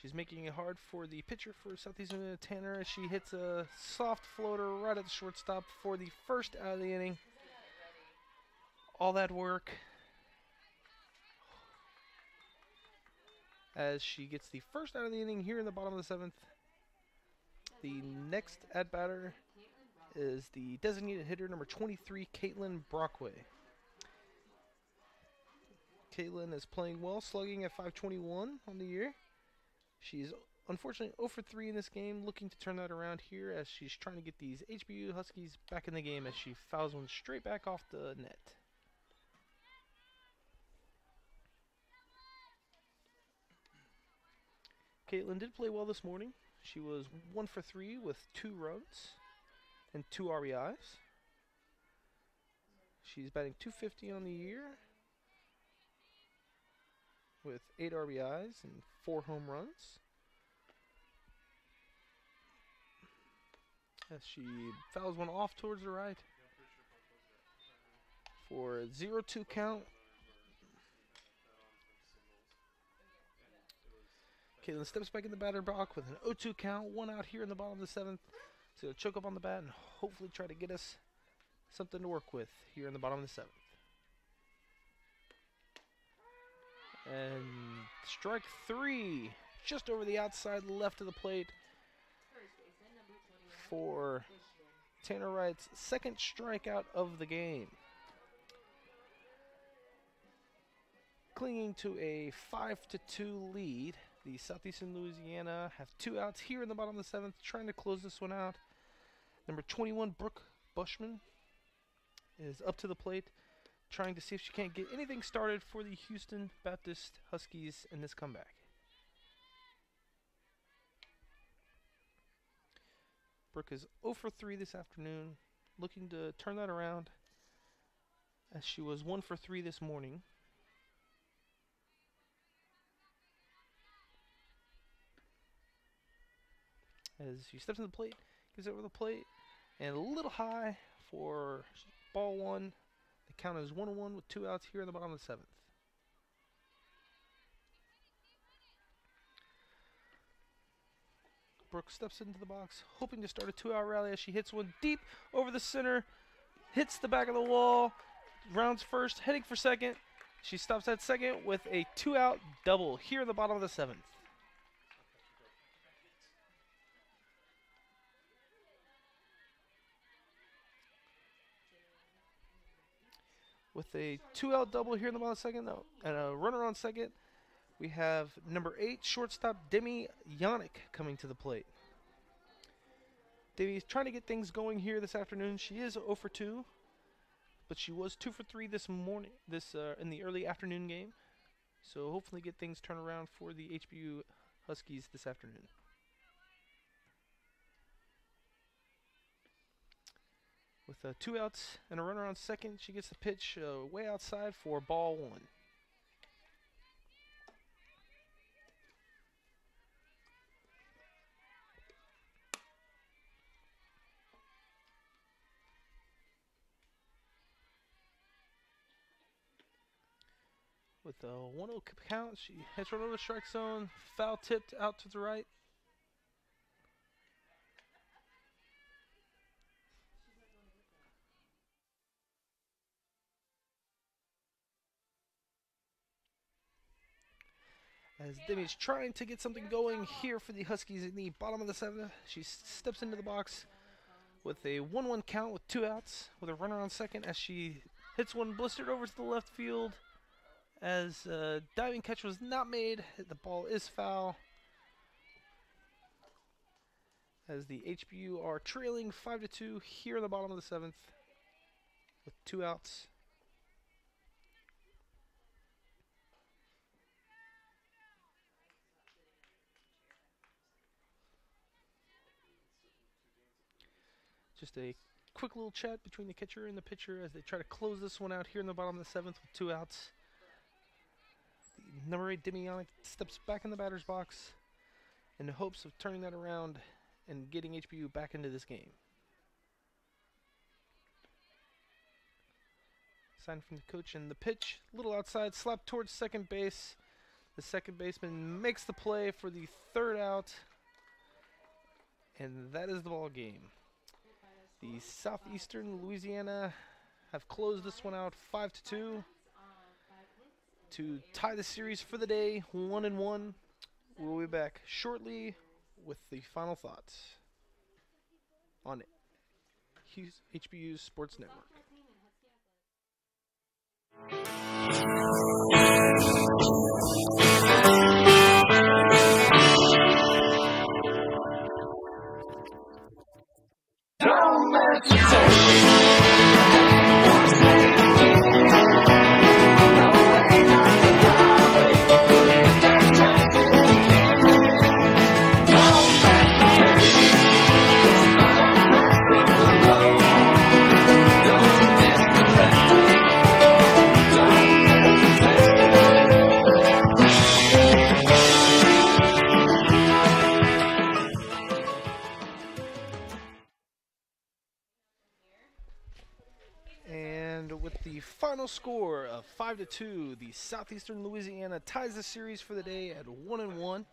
S1: She's making it hard for the pitcher for Southeastern, Tanner, as she hits a soft floater right at the shortstop for the first out of the inning. All that work as she gets the first out of the inning here in the bottom of the 7th. The next at-batter is the designated hitter, number 23, Caitlin Brockway. Caitlin is playing well, slugging at .521 on the year. She's unfortunately 0 for 3 in this game, looking to turn that around here as she's trying to get these HBU Huskies back in the game as she fouls one straight back off the net. Caitlin did play well this morning. She was 1 for 3 with 2 runs and 2 RBIs. She's batting .250 on the year with 8 RBIs and 4 home runs. As she fouls one off towards the right for a 0-2 count. Caitlin steps back in the batter box with an 0-2 count, 1 out here in the bottom of the 7th. So choke up on the bat and hopefully try to get us something to work with here in the bottom of the 7th. And strike 3, just over the outside left of the plate for Tanner Wright's second strikeout of the game. Clinging to a 5-2 lead, the Southeastern Louisiana have 2 outs here in the bottom of the 7th, trying to close this one out. Number 21, Brooke Bushman, is up to the plate, trying to see if she can't get anything started for the Houston Baptist Huskies in this comeback. Brooke is 0 for 3 this afternoon, looking to turn that around as she was 1 for 3 this morning. As she steps to the plate, gives it over the plate, and a little high for ball 1. The count is 1-1 with 2 outs here in the bottom of the 7th. Brooke steps into the box, hoping to start a 2-out rally as she hits one deep over the center, hits the back of the wall, rounds first, heading for second. She stops at second with a 2-out double here in the bottom of the 7th. With a 2-out double here in the bottom of the second, and a runner on second, we have number 8 shortstop Demi Yannick coming to the plate. Demi is trying to get things going here this afternoon. She is 0 for 2, but she was 2 for 3 this morning, in the early afternoon game. So hopefully get things turned around for the HBU Huskies this afternoon. With 2 outs and a runner on second, she gets the pitch way outside for ball 1. With a 1-0 count, she hits right over the strike zone, foul tipped out to the right. As Demi's trying to get something going here for the Huskies in the bottom of the 7th, she steps into the box with a 1-1 count with 2 outs, with a runner on second as she hits one blistered over to the left field. As a diving catch was not made, the ball is foul. As the HBU are trailing 5-2 here in the bottom of the 7th with 2 outs. Just a quick little chat between the catcher and the pitcher as they try to close this one out here in the bottom of the 7th with 2 outs. The number 8 Demi Yannick steps back in the batter's box in the hopes of turning that around and getting HBU back into this game. Sign from the coach and the pitch, a little outside, slap towards second base. The second baseman makes the play for the 3rd out, and that is the ball game. The Southeastern Louisiana have closed this one out 5-2 to tie the series for the day 1-1. We'll be back shortly with the final thoughts on HBU's Sports Network. And with the final score of 5-2, the Southeastern Louisiana ties the series for the day at 1-1.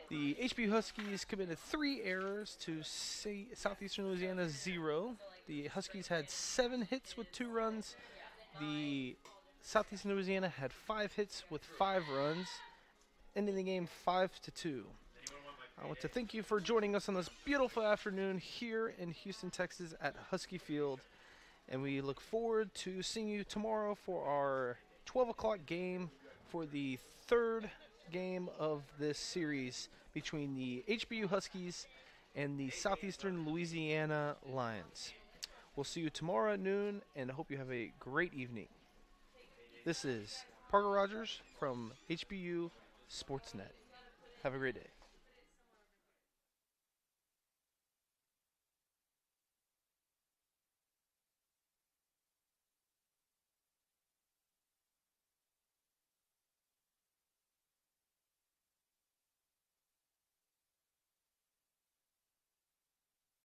S1: The HBU Huskies committed 3 errors to Southeastern Louisiana's 0. The Huskies had 7 hits with 2 runs. The Southeastern Louisiana had 5 hits with 5 runs, ending the game 5-2. I want to thank you for joining us on this beautiful afternoon here in Houston, Texas at Husky Field. And we look forward to seeing you tomorrow for our 12 o'clock game for the 3rd game of this series between the HBU Huskies and the Southeastern Louisiana Lions. We'll see you tomorrow at noon, and I hope you have a great evening. This is Parker Rogers from HBU Sportsnet. Have a great day.